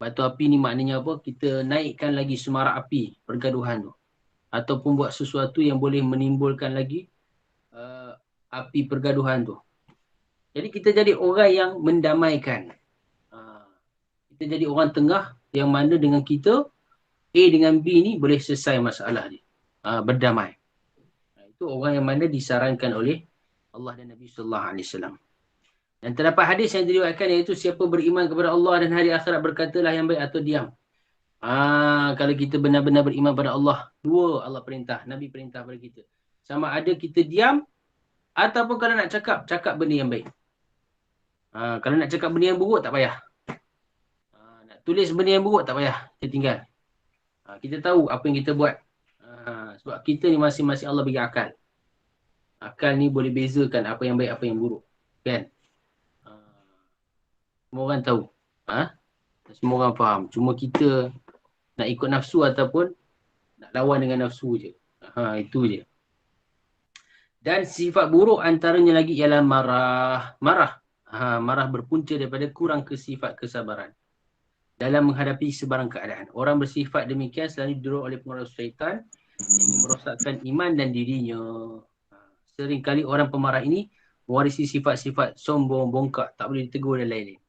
[SPEAKER 1] Batu api ni maknanya apa? Kita naikkan lagi semarak api pergaduhan tu. Ataupun buat sesuatu yang boleh menimbulkan lagi api pergaduhan tu. Jadi kita jadi orang yang mendamaikan. Kita jadi orang tengah yang mana dengan kita, A dengan B ni boleh selesai masalah dia. Berdamai. Itu orang yang mana disarankan oleh Allah dan Nabi SAW. Dan terdapat hadis yang diriwayatkan iaitu siapa beriman kepada Allah dan hari akhirat berkatalah yang baik atau diam. Kalau kita benar-benar beriman pada Allah, dua Allah perintah, Nabi perintah pada kita. Sama ada kita diam ataupun kalau nak cakap benda yang baik. Kalau nak cakap benda yang buruk tak payah. Nak tulis benda yang buruk tak payah, kita tinggal. Kita tahu apa yang kita buat. Sebab kita ni masing-masing Allah bagi akal. Akal ni boleh bezakan apa yang baik, apa yang buruk. Kan? Semua orang tahu. Semua orang faham. Cuma kita nak ikut nafsu ataupun nak lawan dengan nafsu je. Itu je. Dan sifat buruk antaranya lagi ialah marah. Marah berpunca daripada kurang sifat kesabaran dalam menghadapi sebarang keadaan. Orang bersifat demikian selalu didorong oleh pengaruh syaitan yang merosakkan iman dan dirinya. Seringkali orang pemarah ini mewarisi sifat-sifat sombong, bongkak, tak boleh ditegur dan lain-lain.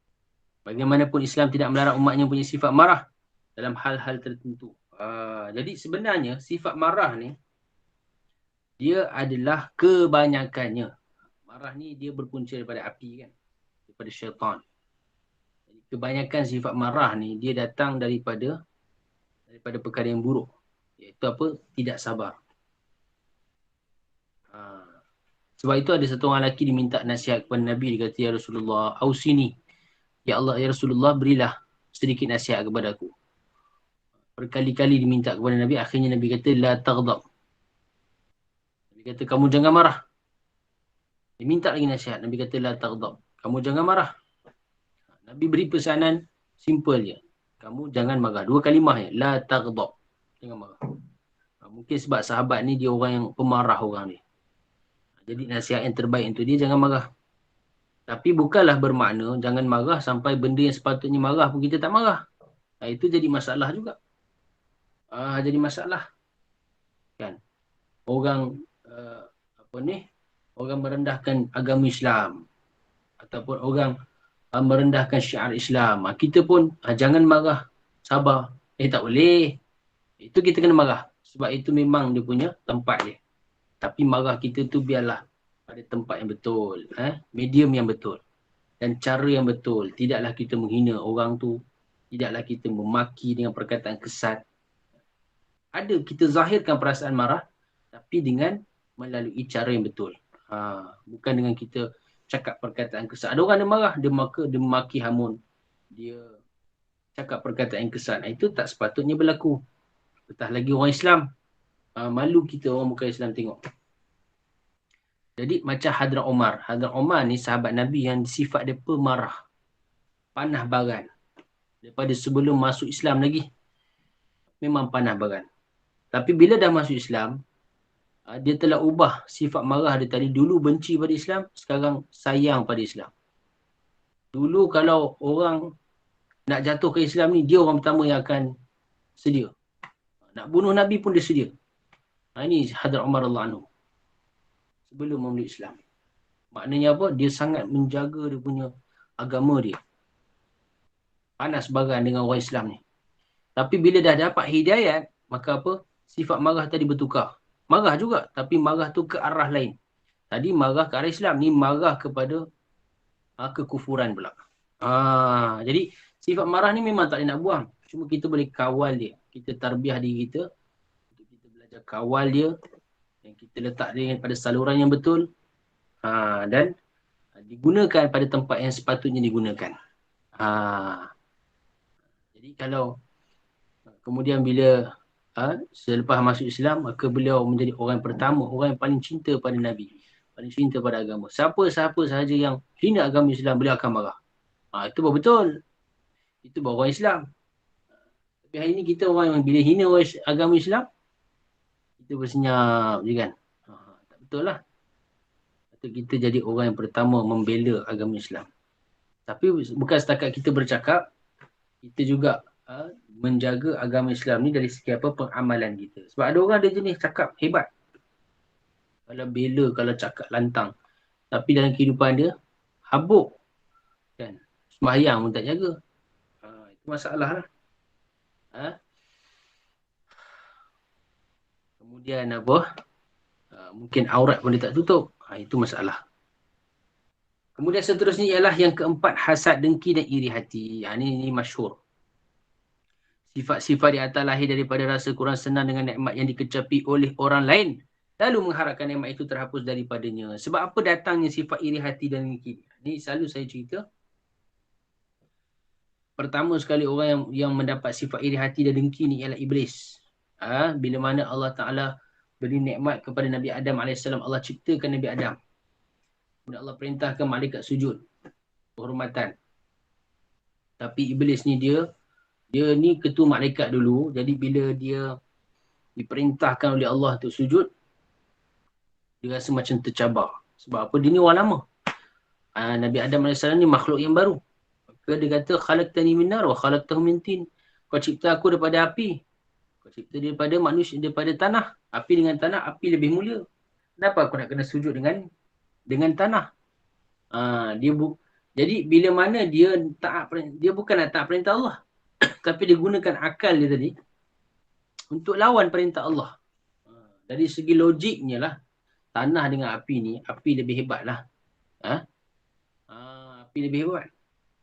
[SPEAKER 1] Bagaimanapun Islam tidak melarang umatnya punya sifat marah dalam hal-hal tertentu. Jadi sebenarnya sifat marah ni dia adalah kebanyakannya. Marah ni dia berpunca daripada api kan. Daripada syaitan. Jadi kebanyakan sifat marah ni dia datang daripada perkara yang buruk. Iaitu apa? Tidak sabar. Sebab itu ada satu orang lelaki diminta nasihat kepada Nabi. Dia kata, ya Rasulullah, ausini. Ya Allah, ya Rasulullah, berilah sedikit nasihat kepada aku. Berkali-kali diminta kepada Nabi. Akhirnya Nabi kata, la taghdab. Nabi kata, kamu jangan marah. Diminta lagi nasihat. Nabi kata, la taghdab. Kamu jangan marah. Nabi beri pesanan simple je. Kamu jangan marah. Dua kalimah je. La taghdab. Jangan marah. Mungkin sebab sahabat ni dia orang yang pemarah orang ni. Jadi nasihat yang terbaik untuk dia jangan marah. Tapi bukanlah bermakna jangan marah sampai benda yang sepatutnya marah pun kita tak marah. Itu jadi masalah juga. Jadi masalah. Kan? Orang orang merendahkan agama Islam ataupun orang merendahkan syiar Islam. Kita pun jangan marah, sabar. Tak boleh. Itu kita kena marah. Sebab itu memang dia punya tempat dia. Tapi marah kita tu biarlah pada tempat yang betul. Medium yang betul. Dan cara yang betul. Tidaklah kita menghina orang tu. Tidaklah kita memaki dengan perkataan kesat. Ada kita zahirkan perasaan marah. Tapi dengan melalui cara yang betul. Bukan dengan kita cakap perkataan kesat. Ada orang dia marah. Dia memaki hamun. Dia cakap perkataan yang kesat. Itu tak sepatutnya berlaku. Betah lagi orang Islam. Malu kita orang bukan Islam tengok. Jadi macam Hadrat Umar. Hadrat Umar ni sahabat Nabi yang sifat dia pemarah. Panah baran. Daripada sebelum masuk Islam lagi. Memang panah baran. Tapi bila dah masuk Islam, dia telah ubah sifat marah dia tadi. Dulu benci pada Islam, sekarang sayang pada Islam. Dulu kalau orang nak jatuh ke Islam ni, dia orang pertama yang akan sedia. Nak bunuh Nabi pun dia sedia. Ini Hadrat Umar radhiyallahu anhu. Sebelum memeluk Islam. Maknanya apa? Dia sangat menjaga dia punya agama dia. Panas baran dengan orang Islam ni. Tapi bila dah dapat hidayat, maka apa? Sifat marah tadi bertukar. Marah juga, tapi marah tu ke arah lain. Tadi marah ke arah Islam, ni marah kepada kekufuran pula. Jadi sifat marah ni memang tak boleh nak buang. Cuma kita boleh kawal dia. Kita tarbiah diri kita. Kita belajar kawal dia. Dan kita letak dia pada saluran yang betul. Dan digunakan pada tempat yang sepatutnya digunakan. Jadi kalau kemudian bila selepas masuk Islam, maka beliau menjadi orang pertama, orang yang paling cinta pada Nabi, paling cinta pada agama. Siapa-siapa sahaja yang hina agama Islam, beliau akan marah. Itu baru betul. Itu baru orang Islam. Tapi hari ni kita orang yang bila hina orang agama Islam, kita bersenyap je kan. Tak betul lah. Kita jadi orang yang pertama membela agama Islam. Tapi bukan setakat kita bercakap, kita juga menjaga agama Islam ni dari segi apa pengamalan kita. Sebab ada orang ada jenis cakap hebat. Kalau bela, kalau cakap lantang. Tapi dalam kehidupan dia, habuk. Kan? Sembahyang pun tak jaga. Itu masalah lah. Kemudian apa? Mungkin aurat pun dia tak tutup. Itu masalah. Kemudian seterusnya ialah yang keempat, hasad, dengki dan iri hati. Ini masyhur. Sifat-sifat di atas lahir daripada rasa kurang senang dengan nikmat yang dikecapi oleh orang lain. Lalu mengharapkan nikmat itu terhapus daripadanya. Sebab apa datangnya sifat iri hati dan dengki? Ini selalu saya cerita. Pertama sekali orang yang mendapat sifat iri hati dan dengki ni ialah iblis. Bila mana Allah Ta'ala beri nikmat kepada Nabi Adam AS. Allah ciptakan Nabi Adam. Kemudian Allah perintahkan malaikat sujud. Penghormatan. Tapi iblis ni dia ni ketua malaikat dulu. Jadi bila dia diperintahkan oleh Allah untuk sujud, dia rasa macam tercabar. Sebab apa? Dia ni orang lama. Nabi Adam AS ni makhluk yang baru. Maka dia kata, khalaqtani min nar wa khalaqtahu min tin. Kau cipta aku daripada api. Kau cipta daripada manusia, daripada tanah. Api dengan tanah, api lebih mulia. Kenapa aku nak kena sujud dengan tanah? Jadi bila mana dia bukan nak taat perintah Allah. Tapi dia gunakan akal dia tadi untuk lawan perintah Allah. Dari segi logiknya lah, tanah dengan api ni, api lebih hebat lah. Api lebih hebat.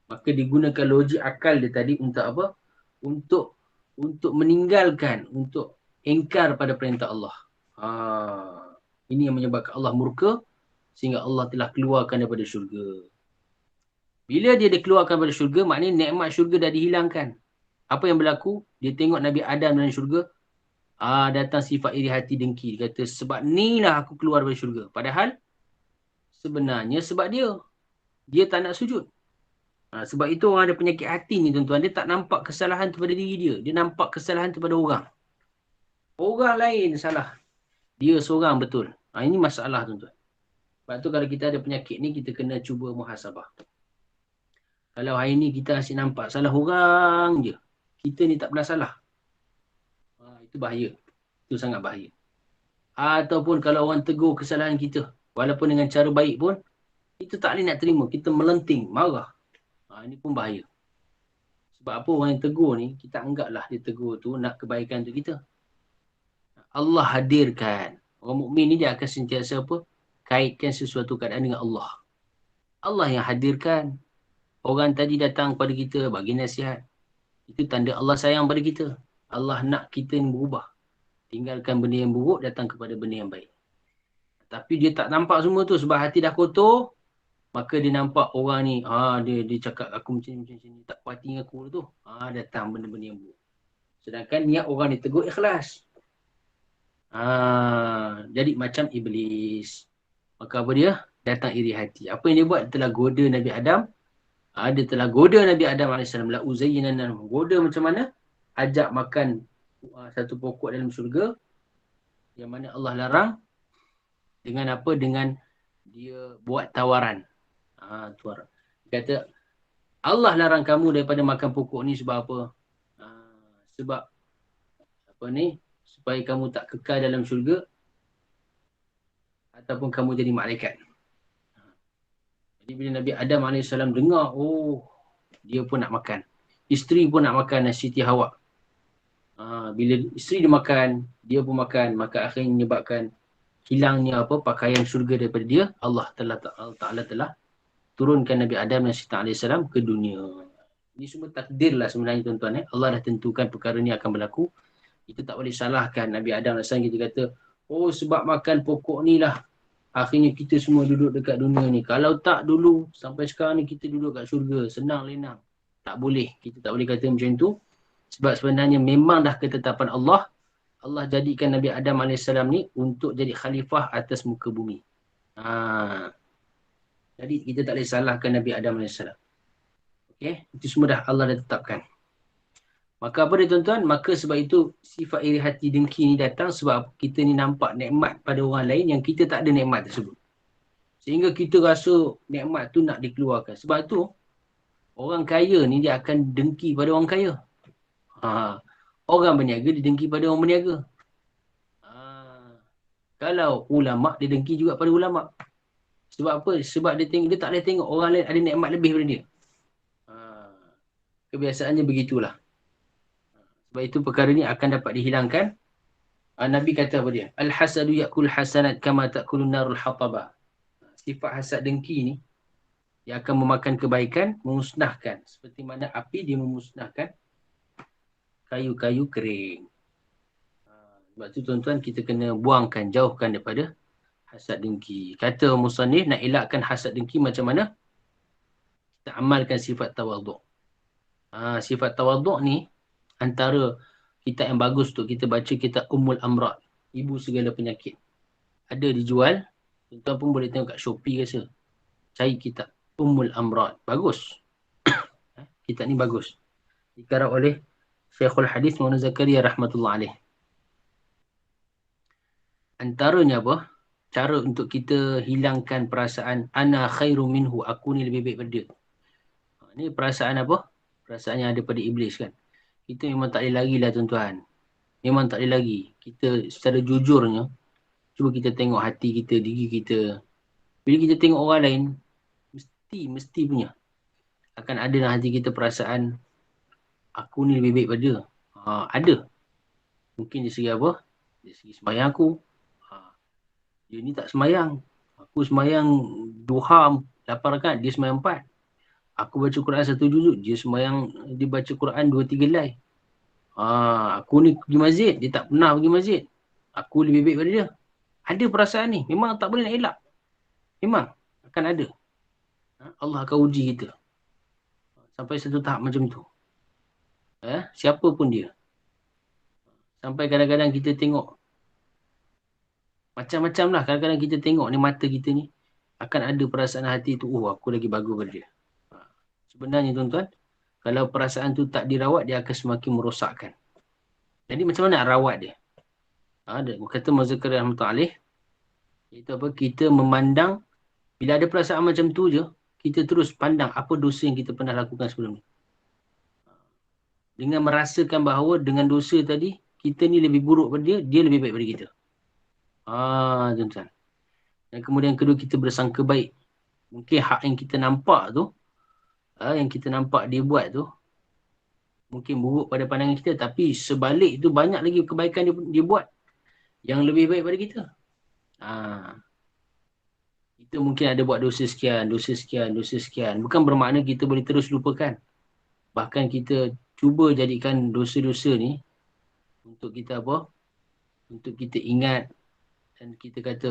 [SPEAKER 1] Maka digunakan logik akal dia tadi untuk apa? Untuk meninggalkan, untuk engkar pada perintah Allah. Ini yang menyebabkan Allah murka sehingga Allah telah keluarkan daripada syurga. Bila dia dikeluarkan daripada syurga, maknanya nikmat syurga dah dihilangkan. Apa yang berlaku? Dia tengok Nabi Adam dalam syurga, datang sifat iri hati dengki. Dia kata, sebab ni lah aku keluar dari syurga. Padahal, sebenarnya sebab dia tak nak sujud. Sebab itu orang ada penyakit hati ni tuan-tuan. Dia tak nampak kesalahan tu pada diri dia. Dia nampak kesalahan tu pada orang. Orang lain salah. Dia seorang betul. Ini masalah tuan-tuan. Sebab tu kalau kita ada penyakit ni, kita kena cuba muhasabah. Kalau hari ni kita asyik nampak salah orang je, kita ni tak pernah salah. Itu bahaya. Itu sangat bahaya. Ataupun kalau orang tegur kesalahan kita, walaupun dengan cara baik pun, kita tak boleh nak terima. Kita melenting, marah. Ini pun bahaya. Sebab apa orang yang tegur ni, kita anggaplah dia tegur tu nak kebaikan untuk kita. Allah hadirkan. Orang mukmin ni dia akan sentiasa apa? Kaitkan sesuatu keadaan dengan Allah. Allah yang hadirkan. Orang tadi datang kepada kita bagi nasihat. Itu tanda Allah sayang pada kita. Allah nak kita yang berubah. Tinggalkan benda yang buruk, datang kepada benda yang baik. Tapi dia tak nampak semua tu sebab hati dah kotor. Maka dia nampak orang ni, dia cakap aku macam ni, tak puas hati dengan aku tu. Datang benda-benda yang buruk. Sedangkan niat orang ditegur ikhlas. Jadi macam iblis. Maka apa dia? Datang iri hati. Apa yang dia buat? Dia telah goda Nabi Adam. Dia telah goda Nabi Adam AS. La uzayyinan. Goda macam mana? Ajak makan satu pokok dalam syurga yang mana Allah larang. Dengan apa? Dengan dia buat tawaran. Tawaran. Dia kata, Allah larang kamu daripada makan pokok ni sebab apa? Sebab apa ni? Supaya kamu tak kekal dalam syurga ataupun kamu jadi malaikat. Jadi bila Nabi Adam AS dengar, dia pun nak makan. Isteri pun nak makan, Siti Hawa. Bila isteri dia makan, dia pun makan, maka akhirnya menyebabkan hilangnya pakaian syurga daripada dia. Allah Ta'ala telah turunkan Nabi Adam dan Siti AS ke dunia. Ini semua takdir lah sebenarnya tuan-tuan. Allah dah tentukan perkara ni akan berlaku. Kita tak boleh salahkan Nabi Adam AS. Kita kata, sebab makan pokok ni lah akhirnya kita semua duduk dekat dunia ni. Kalau tak dulu, sampai sekarang ni kita duduk kat syurga. Senang lenang. Tak boleh. Kita tak boleh kata macam tu. Sebab sebenarnya memang dah ketetapan Allah. Allah jadikan Nabi Adam AS ni untuk jadi khalifah atas muka bumi. Jadi kita tak boleh salahkan Nabi Adam AS. Okay? Itu semua dah Allah dah tetapkan. Maka apa dia tuan-tuan? Maka sebab itu sifat iri hati dengki ni datang sebab kita ni nampak nikmat pada orang lain yang kita tak ada nikmat tersebut. Sehingga kita rasa nikmat tu nak dikeluarkan. Sebab tu orang kaya ni dia akan dengki pada orang kaya. Orang berniaga dia dengki pada orang berniaga. Kalau ulama dia dengki juga pada ulama. Sebab apa? Sebab dia tak boleh tengok orang lain ada nikmat lebih daripada dia. Kebiasaannya begitulah. Sebab itu perkara ni akan dapat dihilangkan. Nabi kata apa dia? Al-hasadu yakul hasanat kama ta'kulun narul hataba. Sifat hasad dengki ni dia akan memakan kebaikan, memusnahkan. Seperti mana api dia memusnahkan kayu-kayu kering. Sebab tu tuan-tuan kita kena buangkan, jauhkan daripada hasad dengki. Kata musannif nak elakkan hasad dengki macam mana? Kita amalkan sifat tawaduk. Sifat tawaduk ni antara kitab yang bagus untuk kita baca, kitab Ummul Amrad, ibu segala penyakit. Ada dijual, tuan-tuan pun boleh tengok kat Shopee rasa. Cari kitab Ummul Amrad. Bagus. Kitab ni bagus. Dikarang oleh Syekhul Hadis Muhammad Zakaria rahmatullah alaih. Antaranya apa? Cara untuk kita hilangkan perasaan ana khairu minhu, aku ni lebih baik daripada dia. Ni perasaan apa? Perasaan yang ada pada iblis kan. Kita memang tak boleh lari lah tuan-tuan. Memang tak boleh lari. Kita secara jujurnya, cuba kita tengok hati kita, diri kita. Bila kita tengok orang lain, mesti punya. Akan ada dalam hati kita perasaan, aku ni lebih baik daripada dia. Ada. Mungkin dari segi apa? Dari segi sembahyang aku. Dia ni tak sembahyang. Aku sembahyang duha 8 rakaat, dia sembahyang 4. Aku baca Quran 1 juzuk, dia baca Quran 2-3 helai. Aku ni pergi masjid, dia tak pernah pergi masjid. Aku lebih baik daripada dia. Ada perasaan ni, memang tak boleh nak elak. Memang akan ada. Allah akan uji kita. Sampai satu tahap macam tu. Siapa pun dia. Sampai kadang-kadang kita tengok macam-macam lah. Kadang-kadang kita tengok ni mata kita ni akan ada perasaan hati tu, aku lagi bagus daripada dia. Sebenarnya tuan-tuan, kalau perasaan tu tak dirawat, dia akan semakin merosakkan. Jadi macam mana nak rawat dia? Kata Mazakir Rahmatullah, iaitu apa? Kita memandang, bila ada perasaan macam tu je, kita terus pandang apa dosa yang kita pernah lakukan sebelum ni. Dengan merasakan bahawa dengan dosa tadi, kita ni lebih buruk daripada dia, dia lebih baik daripada kita. Tuan-tuan. Dan kemudian kedua, kita bersangka baik. Mungkin hak yang kita nampak tu, yang kita nampak dia buat tu, mungkin buruk pada pandangan kita, tapi sebalik tu banyak lagi kebaikan dia buat yang lebih baik pada kita. Kita mungkin ada buat dosa sekian. Bukan bermakna kita boleh terus lupakan. Bahkan kita cuba jadikan dosa-dosa ni untuk kita apa? Untuk kita ingat dan kita kata,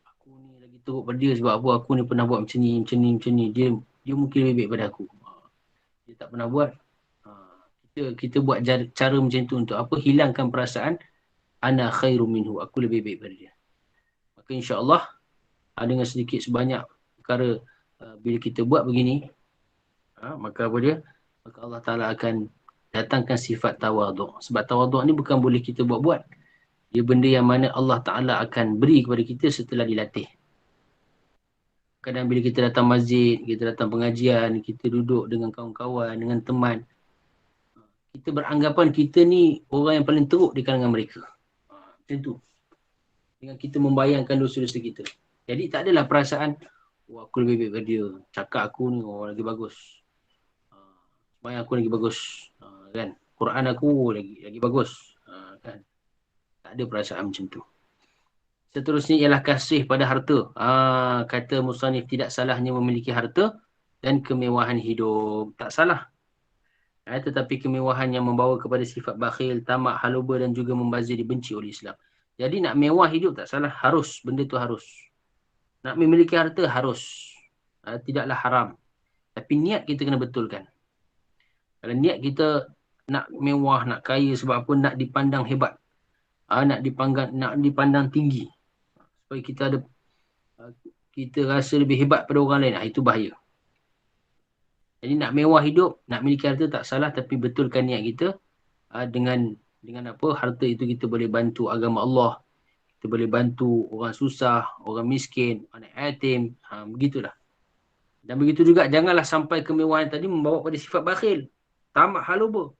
[SPEAKER 1] aku ni lagi teruk pada dia sebab apa? Aku ni pernah buat macam ni. Dia mungkin lebih baik pada aku. Dia tak pernah buat. Kita buat cara macam tu untuk apa? Hilangkan perasaan ana khairu minhu, aku lebih baik pada dia. Maka insya-Allah dengan sedikit sebanyak perkara bila kita buat begini, maka apa dia? Maka Allah Ta'ala akan datangkan sifat tawaduk. Sebab tawaduk ni bukan boleh kita buat-buat. Dia benda yang mana Allah Ta'ala akan beri kepada kita setelah dilatih. Kadang bila kita datang masjid, kita datang pengajian, kita duduk dengan kawan-kawan, dengan teman, kita beranggapan kita ni orang yang paling teruk di kalangan mereka. Macam tu. Dengan kita membayangkan dosa-dosa kita. Jadi tak adalah perasaan, aku lebih baik daripada dia. Cakap aku ni orang lagi bagus. Sembahyang aku lagi bagus. Kan? Quran aku lagi bagus. Kan? Tak ada perasaan macam tu. Seterusnya ialah kasih pada harta. Kata musannif, tidak salahnya memiliki harta dan kemewahan hidup. Tak salah. Tetapi kemewahan yang membawa kepada sifat bakhil, tamak, haluba dan juga membazir dibenci oleh Islam. Jadi nak mewah hidup tak salah. Harus. Benda tu harus. Nak memiliki harta harus. Tidaklah haram. Tapi niat kita kena betulkan. Kalau niat kita nak mewah, nak kaya sebab apa? Nak dipandang hebat. Nak dipandang tinggi. Supaya kita rasa lebih hebat pada orang lain. Itu bahaya. Jadi nak mewah hidup, nak memiliki harta tak salah, tapi betulkan niat kita dengan apa? Harta itu kita boleh bantu agama Allah. Kita boleh bantu orang susah, orang miskin, anak yatim. Begitulah. Dan begitu juga janganlah sampai kemewahan tadi membawa pada sifat bakhil. Tamak, haluba.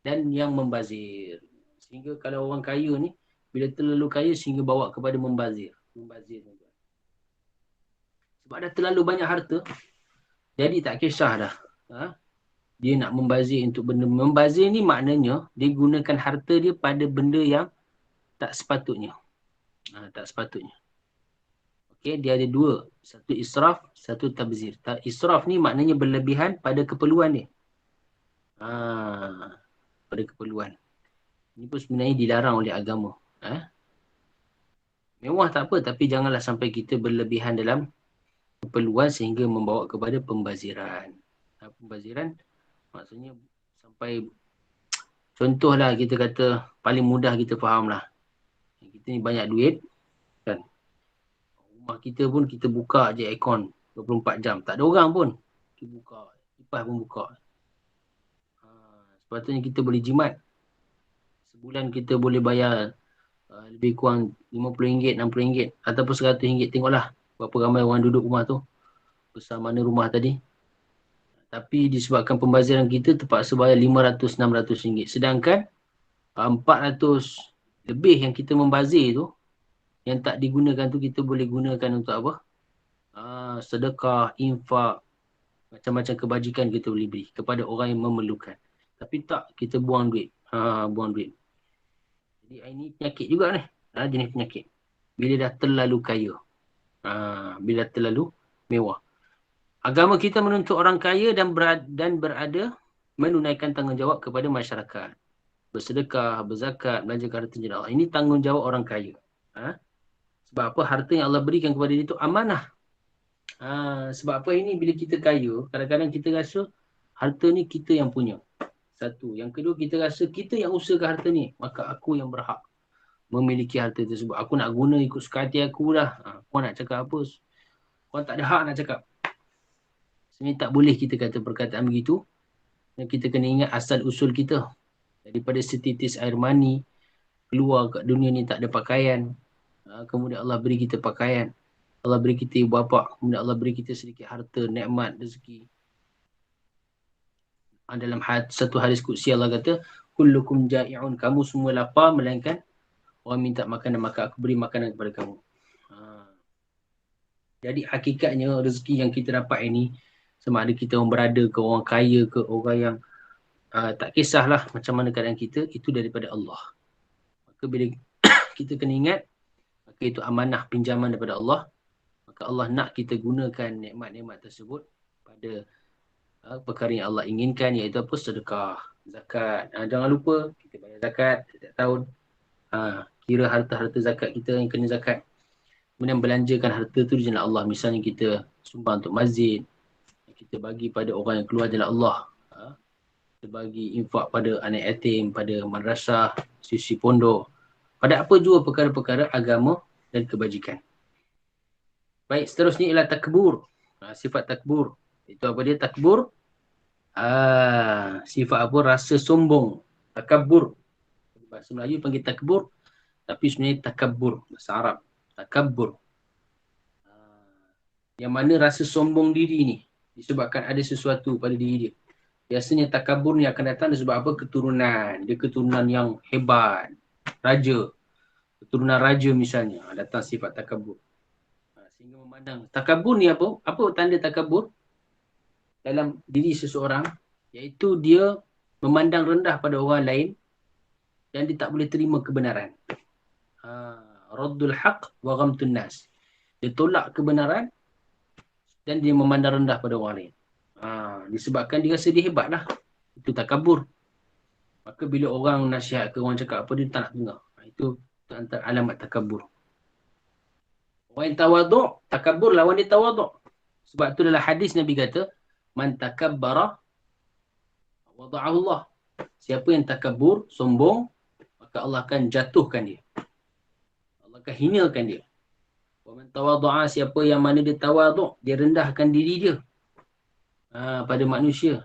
[SPEAKER 1] Dan yang membazir. Sehingga kalau orang kaya ni, bila terlalu kaya sehingga bawa kepada membazir. Sebab dah terlalu banyak harta, jadi tak kisah dah. Dia nak membazir untuk benda. Membazir ni maknanya dia gunakan harta dia pada benda yang tak sepatutnya. Tak sepatutnya. Okey, dia ada dua. Satu israf, satu tabzir. Israf ni maknanya berlebihan pada keperluan dia. Pada keperluan. Ini pun sebenarnya dilarang oleh agama. Mewah tak apa, tapi janganlah sampai kita berlebihan dalam keperluan sehingga membawa kepada pembaziran. Pembaziran maksudnya sampai, contohlah kita kata paling mudah kita faham lah. Kita ni banyak duit kan. Rumah kita pun kita buka je aircon 24 jam. Tak ada orang pun. Kita buka. Kipas pun buka. Sepatutnya kita boleh jimat. Sebulan kita boleh bayar lebih kurang RM50, RM60 ataupun RM100. Tengoklah berapa ramai orang duduk rumah tu. Besar mana rumah tadi. Tapi disebabkan pembaziran kita terpaksa bayar RM500-600. Sedangkan 400 lebih yang kita membazir tu, yang tak digunakan tu kita boleh gunakan untuk apa? Sedekah, infak, macam-macam kebajikan kita boleh beri kepada orang yang memerlukan. Tapi tak, kita buang duit. Buang duit. Jadi ini penyakit juga ni. Jenis penyakit. Bila dah terlalu kaya. Bila terlalu mewah. Agama kita menuntut orang kaya dan berada menunaikan tanggungjawab kepada masyarakat. Bersedekah, berzakat, belanjakan harta jalan Allah. Ini tanggungjawab orang kaya. Sebab apa? Harta yang Allah berikan kepada dia itu amanah. Sebab apa ini bila kita kaya, kadang-kadang kita rasa harta ni kita yang punya. Satu. Yang kedua, kita rasa kita yang usahakan harta ni. Maka aku yang berhak memiliki harta tersebut. Aku nak guna ikut suka hati aku dah. Kau nak cakap apa? Kau tak ada hak nak cakap. Sebenarnya tak boleh kita kata perkataan begitu. Dan kita kena ingat asal usul kita. Daripada setitis air mani, keluar kat dunia ni tak ada pakaian. Kemudian Allah beri kita pakaian. Allah beri kita ibu bapa. Kemudian Allah beri kita sedikit harta, nikmat, rezeki. Dalam satu hadis qudsi Allah kata, kullukum ja'i'un, kamu semua lapar melainkan orang minta makanan, maka aku beri makanan kepada kamu. Jadi hakikatnya rezeki yang kita dapat ini, sama ada kita orang berada ke, orang kaya ke, orang yang tak kisahlah macam mana keadaan kita, itu daripada Allah. Maka bila kita kena ingat, maka itu amanah pinjaman daripada Allah. Maka Allah nak kita gunakan nikmat-nikmat tersebut pada perkara yang Allah inginkan, iaitu apa? Sedekah, zakat. Jangan lupa kita bayar zakat setiap tahun. Kira harta-harta zakat kita yang kena zakat. Kemudian belanjakan harta tu di jalan Allah. Misalnya kita sumbang untuk masjid, kita bagi pada orang yang keluar jalan Allah, kita bagi infak pada anak yatim, pada madrasah, sisi pondok, pada apa jua perkara-perkara agama dan kebajikan. Baik, seterusnya ialah takbur. Sifat takbur. Itu apa dia takbur? Sifat apa? Rasa sombong. Takabur. Bahasa Melayu panggil takbur. Tapi sebenarnya takabur. Bahasa Arab. Takabur. Yang mana rasa sombong diri ni. Disebabkan ada sesuatu pada diri dia. Biasanya takabur ni akan datang sebab apa? Keturunan. Dia keturunan yang hebat. Raja. Keturunan raja misalnya. Datang sifat takabur. Sehingga memandang. Takabur ni apa? Apa tanda takabur? Dalam diri seseorang. Iaitu dia memandang rendah pada orang lain. Dan dia tak boleh terima kebenaran. Raddul haq wa ghamtun nas. Dia tolak kebenaran. Dan dia memandang rendah pada orang lain. Disebabkan dia rasa dia hebat lah. Itu takabur. Maka bila orang nasihat ke orang cakap apa, dia tak nak dengar. Itu antara alamat takabur. Orang yang tawaduk, takabur lawan dia tawaduk. Sebab tu dalam hadis Nabi kata, man takabbara wada'ahu Allah. Siapa yang takabur, sombong, maka Allah akan jatuhkan dia. Allah akan hinakan dia. Wa man tawadu'a, siapa yang mana dia tawaduk, dia rendahkan diri dia pada manusia.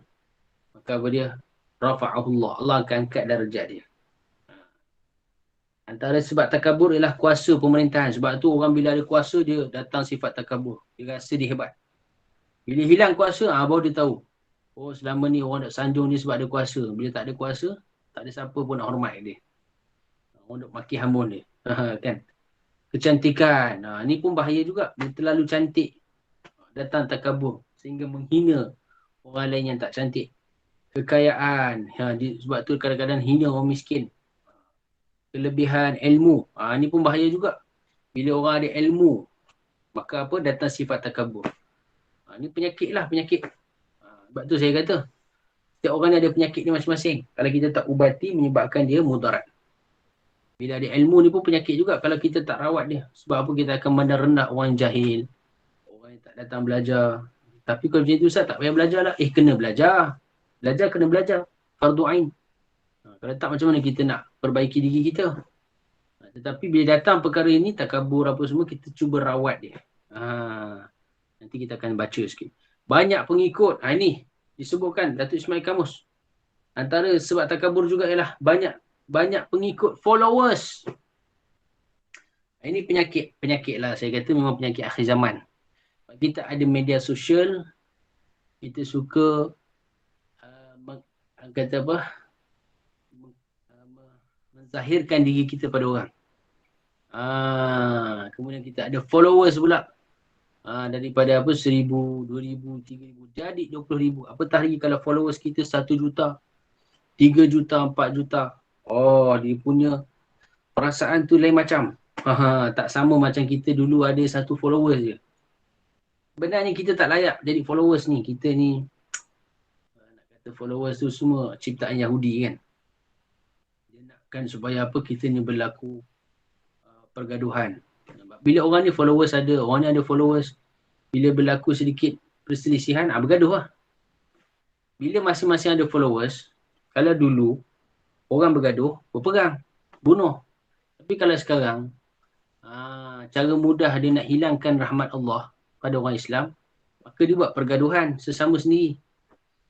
[SPEAKER 1] Maka apa dia? Rafa'ahullah. Allah akan angkat darjat dia. Antara sebab takabur ialah kuasa pemerintahan. Sebab tu orang bila ada kuasa, dia datang sifat takabur. Dia rasa dia hebat. Bila hilang kuasa, baru dia tahu. Oh, selama ni orang nak sanjung dia sebab ada kuasa. Bila tak ada kuasa, tak ada siapa pun nak hormat dia. Orang nak maki hamun dia. Kan? Kecantikan. Ni pun bahaya juga. Dia terlalu cantik. Datang takabur. Sehingga menghina orang lain yang tak cantik. Kekayaan. Sebab tu kadang-kadang hina orang miskin. Kelebihan ilmu. Ni pun bahaya juga. Bila orang ada ilmu, maka apa? Datang sifat takabur. Ni penyakit lah, penyakit. Sebab tu saya kata, setiap orang ni ada penyakit ni masing-masing. Kalau kita tak ubati, menyebabkan dia mudarat. Bila ada ilmu ni pun penyakit juga kalau kita tak rawat dia. Sebab apa? Kita akan mandang rendah orang jahil. Orang yang tak datang belajar. Tapi kalau macam tu Ustaz, tak payah belajar lah. Kena belajar. Belajar kena belajar. Fardu ain. Kalau tak, macam mana kita nak perbaiki diri kita? Tetapi bila datang perkara ini, takabur apa semua, kita cuba rawat dia. Nanti kita akan baca sikit. Banyak pengikut. Ini disebutkan Datuk Ismail Kamus. Antara sebab takabur juga ialah banyak pengikut, followers. Ini penyakit lah. Saya kata memang penyakit akhir zaman. Kita ada media sosial, kita suka kata apa? Menzahirkan diri kita pada orang. Kemudian kita ada followers pula. Daripada apa 1,000, 2,000, 3,000 jadi 20,000. Apatah lagi kalau followers kita 1 juta, 3 juta, 4 juta. Dia punya perasaan tu lain macam. Tak sama macam kita dulu ada 1 followers je. Sebenarnya kita tak layak jadi followers ni. Kita ni nak kata followers tu semua ciptaan Yahudi kan. Dia nakkan supaya apa, kita ni berlaku pergaduhan. Bila orang ni followers ada, orang ni ada followers, bila berlaku sedikit perselisihan, bergaduh lah. Bila masing-masing ada followers, kalau dulu orang bergaduh, berperang, bunuh. Tapi kalau sekarang, cara mudah dia nak hilangkan rahmat Allah pada orang Islam, maka dia buat pergaduhan sesama sendiri.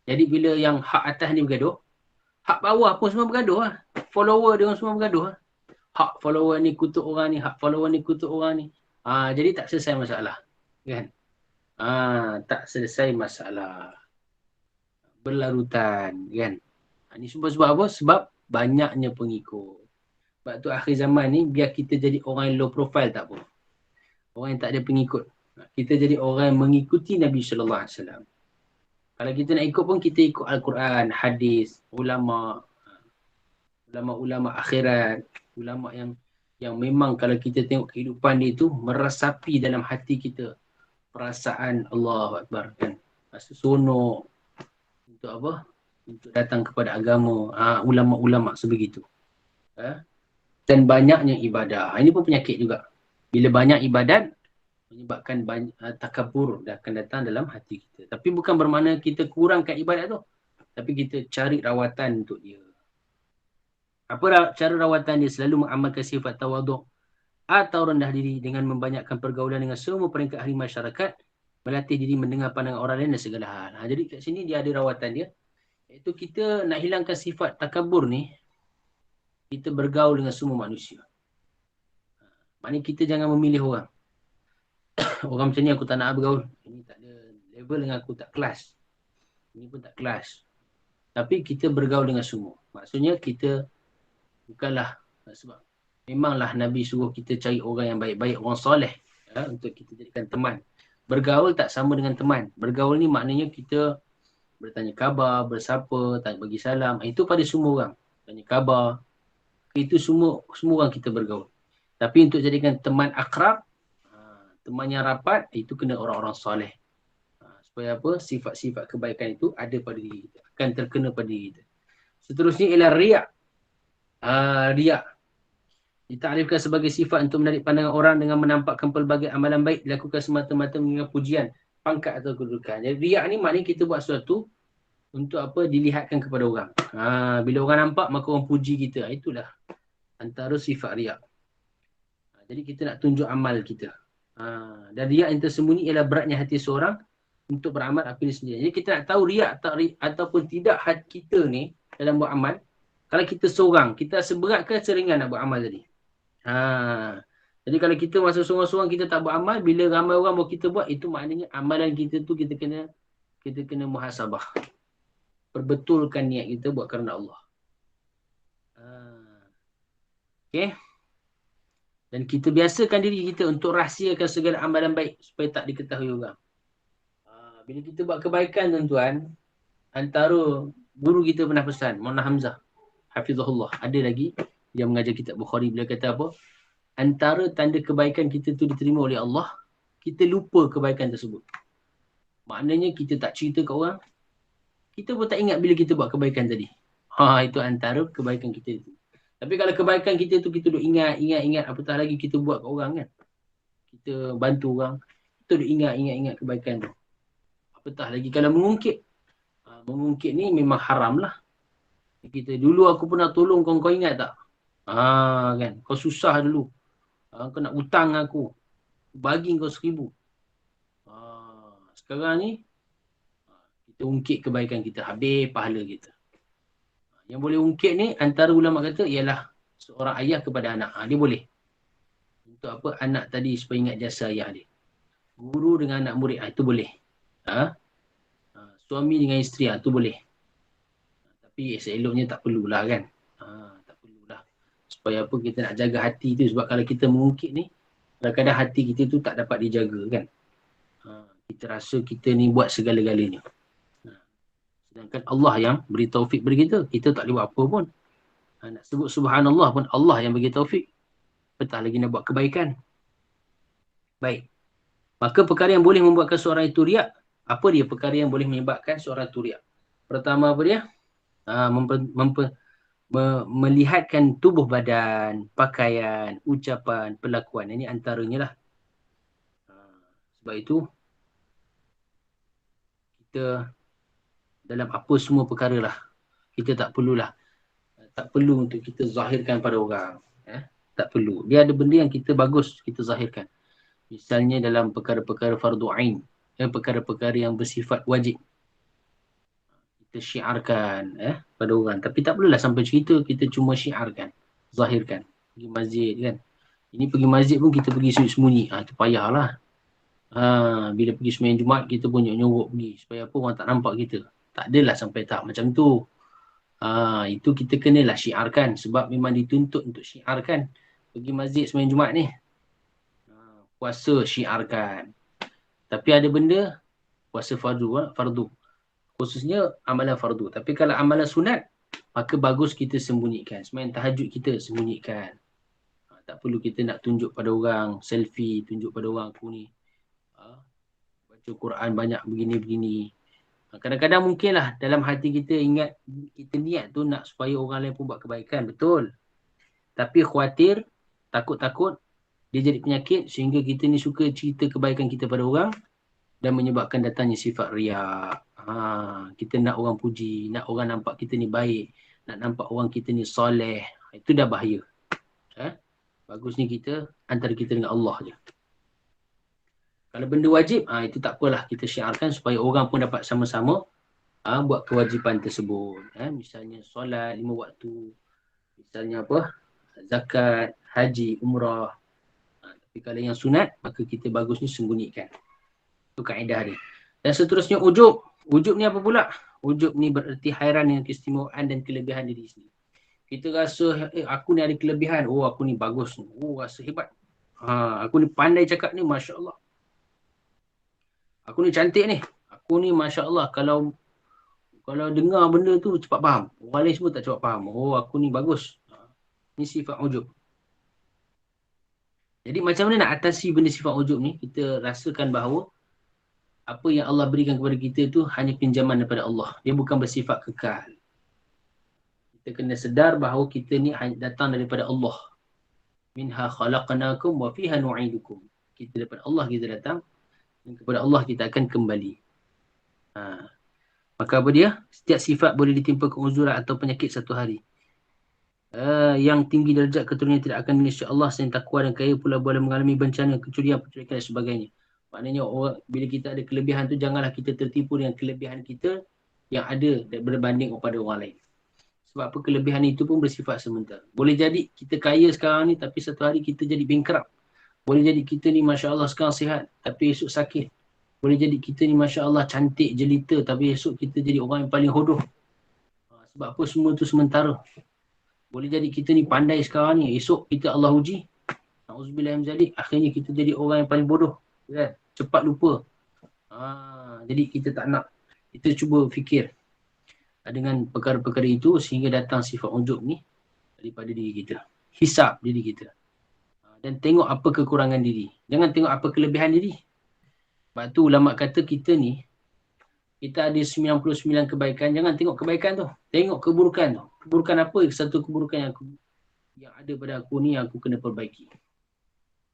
[SPEAKER 1] Jadi bila yang hak atas ni bergaduh, hak bawah pun semua bergaduh lah. Follower dia semua bergaduh lah. Hak follower ni kutuk orang ni, hak follower ni kutuk orang ni. Jadi tak selesai masalah. Kan? Tak selesai masalah. Berlarutan. Kan? Ini semua sebab apa? Sebab banyaknya pengikut. Sebab tu akhir zaman ni, biar kita jadi orang yang low profile tak apa. Orang yang tak ada pengikut. Kita jadi orang yang mengikuti Nabi SAW. Kalau kita nak ikut pun, kita ikut Al-Quran, hadis, ulama' akhirat, ulama' yang memang kalau kita tengok kehidupan dia tu, meresapi dalam hati kita perasaan Allahu Akbar, kan? Rasa seronok untuk apa? Untuk datang kepada agama, ulama' sebegitu. Dan banyaknya ibadah. Ini pun penyakit juga. Bila banyak ibadat, menyebabkan takabur dah akan datang dalam hati kita. Tapi bukan bermakna kita kurangkan ibadat tu. Tapi kita cari rawatan untuk dia. Apa cara rawatan dia? Selalu mengamalkan sifat tawaduk. atau rendah diri dengan membanyakkan pergaulan dengan semua peringkat ahli masyarakat, melatih diri mendengar pandangan orang lain dan segala hal. Jadi kat sini dia ada rawatan dia, iaitu kita nak hilangkan sifat takabur ni, kita bergaul dengan semua manusia. Maknanya kita jangan memilih orang. Orang macam ni aku tak nak bergaul. Ini tak ada level dengan aku, tak kelas. Ini pun tak kelas. Tapi kita bergaul dengan semua. Maksudnya kita bukanlah, sebab memanglah Nabi suruh kita cari orang yang baik-baik, orang soleh, untuk kita jadikan teman. Bergaul tak sama dengan teman. Bergaul ni maknanya kita bertanya khabar, bersapa, tanya bagi salam. Itu pada semua orang. Tanya khabar. Itu semua orang kita bergaul. Tapi untuk jadikan teman akrab, teman yang rapat, itu kena orang-orang soleh. Supaya apa? Sifat-sifat kebaikan itu ada pada diri kita. Akan terkena pada diri kita. Seterusnya ialah riak. Riak. Ditakrifkan sebagai sifat untuk menarik pandangan orang dengan menampakkan pelbagai amalan baik dilakukan semata-mata mengingat pujian, pangkat atau kedudukan. Jadi riak ni maknanya kita buat sesuatu untuk apa? Dilihatkan kepada orang. Bila orang nampak, maka orang puji kita. Itulah antara sifat riak. Jadi kita nak tunjuk amal kita. Dan riak yang tersembunyi ialah beratnya hati seorang untuk beramal apa dia sendiri. Jadi kita nak tahu riak ataupun tidak hati kita ni dalam buat amal. Kalau kita seorang, kita seberat ke seringan nak buat amal tadi? Jadi kalau kita masa seorang-seorang kita tak buat amal, bila ramai orang baru kita buat, itu maknanya amalan kita tu kita kena muhasabah. Perbetulkan niat kita buat kerana Allah. Okay. Dan kita biasakan diri kita untuk rahsiakan segala amalan baik supaya tak diketahui orang. Bila kita buat kebaikan tuan-tuan, antara guru kita pernah pesan, Maulana Hamzah Hafizahullah, ada lagi dia mengajar kitab Bukhari, beliau kata apa? Antara tanda kebaikan kita tu diterima oleh Allah, kita lupa kebaikan tersebut. Maknanya kita tak cerita ke orang, kita pun tak ingat bila kita buat kebaikan tadi. Itu antara kebaikan kita itu. Tapi kalau kebaikan kita tu kita duk ingat, apatah lagi kita buat ke orang kan. Kita bantu orang, kita duk ingat kebaikan tu. Apatah lagi kalau mengungkit. Mengungkit ni memang haram lah. Kita dulu aku pernah tolong kau ingat tak? Kan, kau susah dulu. Kau nak hutang aku. Bagi kau 1,000. Sekarang ni kita ungkit kebaikan kita, habis pahala kita. Yang boleh ungkit ni antara ulama kata ialah seorang ayah kepada anak. Dia boleh. Untuk apa? Anak tadi supaya ingat jasa ayah dia. Guru dengan anak murid, itu boleh. Suami dengan isteri, itu boleh. Tapi seeloknya tak perlulah kan. Tak perlulah. Supaya apa? Kita nak jaga hati tu. Sebab kalau kita mengungkit ni, kadang-kadang hati kita tu tak dapat dijaga kan. Kita rasa kita ni buat segala-galanya. Sedangkan Allah yang beri taufik bagi kita. Kita tak boleh buat apa pun. Nak sebut subhanallah pun Allah yang bagi taufik. Betah lagi nak buat kebaikan. Baik. Maka perkara yang boleh membuatkan seorang itu riak. Apa dia perkara yang boleh menyebabkan seorang itu riak? Pertama apa dia? Melihatkan tubuh badan, pakaian, ucapan, perlakuan. Ini antaranya lah. Sebab itu, kita dalam apa semua perkara lah, kita tak perlu untuk kita zahirkan pada orang. Tak perlu. Dia ada benda yang kita bagus kita zahirkan. Misalnya dalam perkara-perkara fardu ain, perkara-perkara yang bersifat wajib. Kita syiarkan pada orang. Tapi tak perlulah sampai cerita, kita cuma syiarkan, zahirkan. Pergi masjid kan. Ini pergi masjid pun kita pergi sembunyi. Itu payahlah. Bila pergi sembahyang Jumaat, kita pun nyorok pergi. Supaya apa? Orang tak nampak kita. Tak adalah sampai tahap macam tu. Itu kita kenalah syiarkan. Sebab memang dituntut untuk syiarkan. Pergi masjid sembahyang Jumaat ni. Puasa syiarkan. Tapi ada benda, puasa fardu. Khususnya amalan fardu. Tapi kalau amalan sunat, maka bagus kita sembunyikan. Sembahyang tahajud kita sembunyikan. Tak perlu kita nak tunjuk pada orang, selfie, tunjuk pada orang aku ni. Baca Quran banyak begini-begini. Kadang-kadang mungkinlah dalam hati kita ingat, kita niat tu nak supaya orang lain pun buat kebaikan. Betul. Tapi khawatir, takut-takut, dia jadi penyakit sehingga kita ni suka cerita kebaikan kita pada orang dan menyebabkan datangnya sifat riak. Kita nak orang puji, nak orang nampak kita ni baik, nak nampak orang kita ni soleh. Itu dah bahaya. Bagus ni kita antara kita dengan Allah je. Kalau benda wajib, itu tak apalah kita syiarkan supaya orang pun dapat sama-sama buat kewajipan tersebut. Misalnya solat 5 waktu, misalnya apa? Zakat, haji, umrah. Tapi kalau yang sunat, maka kita bagusnya sembunyikan. Itu kaedah dia. Dan seterusnya ujub. Ujub ni apa pula? Ujub ni bererti hairan dengan keistimewaan dan kelebihan diri sendiri. Kita rasa, aku ni ada kelebihan. Oh, aku ni bagus. Oh, rasa hebat. Aku ni pandai cakap ni, Masya Allah. Aku ni cantik ni. Aku ni Masya Allah. Kalau dengar benda tu cepat faham. Orang lain semua tak cepat faham. Oh, aku ni bagus. Ni sifat ujub. Jadi macam mana nak atasi benda sifat ujub ni? Kita rasakan bahawa apa yang Allah berikan kepada kita tu hanya pinjaman daripada Allah. Dia bukan bersifat kekal. Kita kena sedar bahawa kita ni datang daripada Allah. Minha khalaqnakum wa fiha nu'idukum. Kita daripada Allah kita datang dan kepada Allah kita akan kembali. Maka apa dia? Setiap sifat boleh ditimpa keuzuran atau penyakit satu hari. Yang tinggi darjat keturunannya tidak akan dinisya Allah selain takwa dan kaya pula boleh mengalami bencana, kecurian, penculikan dan sebagainya. Maknanya bila kita ada kelebihan tu janganlah kita tertipu dengan kelebihan kita yang ada berbanding kepada orang lain. Sebab apa kelebihan itu pun bersifat sementara. Boleh jadi kita kaya sekarang ni tapi satu hari kita jadi bankrupt. Boleh jadi kita ni Masya Allah sekarang sihat tapi esok sakit. Boleh jadi kita ni Masya Allah cantik jelita tapi esok kita jadi orang yang paling hodoh. Sebab apa semua tu sementara. Boleh jadi kita ni pandai sekarang ni, esok kita Allah uji. Na'udzubillah min zalik, akhirnya kita jadi orang yang paling bodoh. Kan? Cepat lupa. Jadi kita tak nak. Kita cuba fikir dengan perkara-perkara itu sehingga datang sifat ujub ni daripada diri kita. Hisap diri kita. Dan tengok apa kekurangan diri. Jangan tengok apa kelebihan diri. Sebab tu ulama kata kita ni, kita ada 99 kebaikan. Jangan tengok kebaikan tu. Tengok keburukan tu. Keburukan apa? Satu keburukan yang ada pada aku ni yang aku kena perbaiki.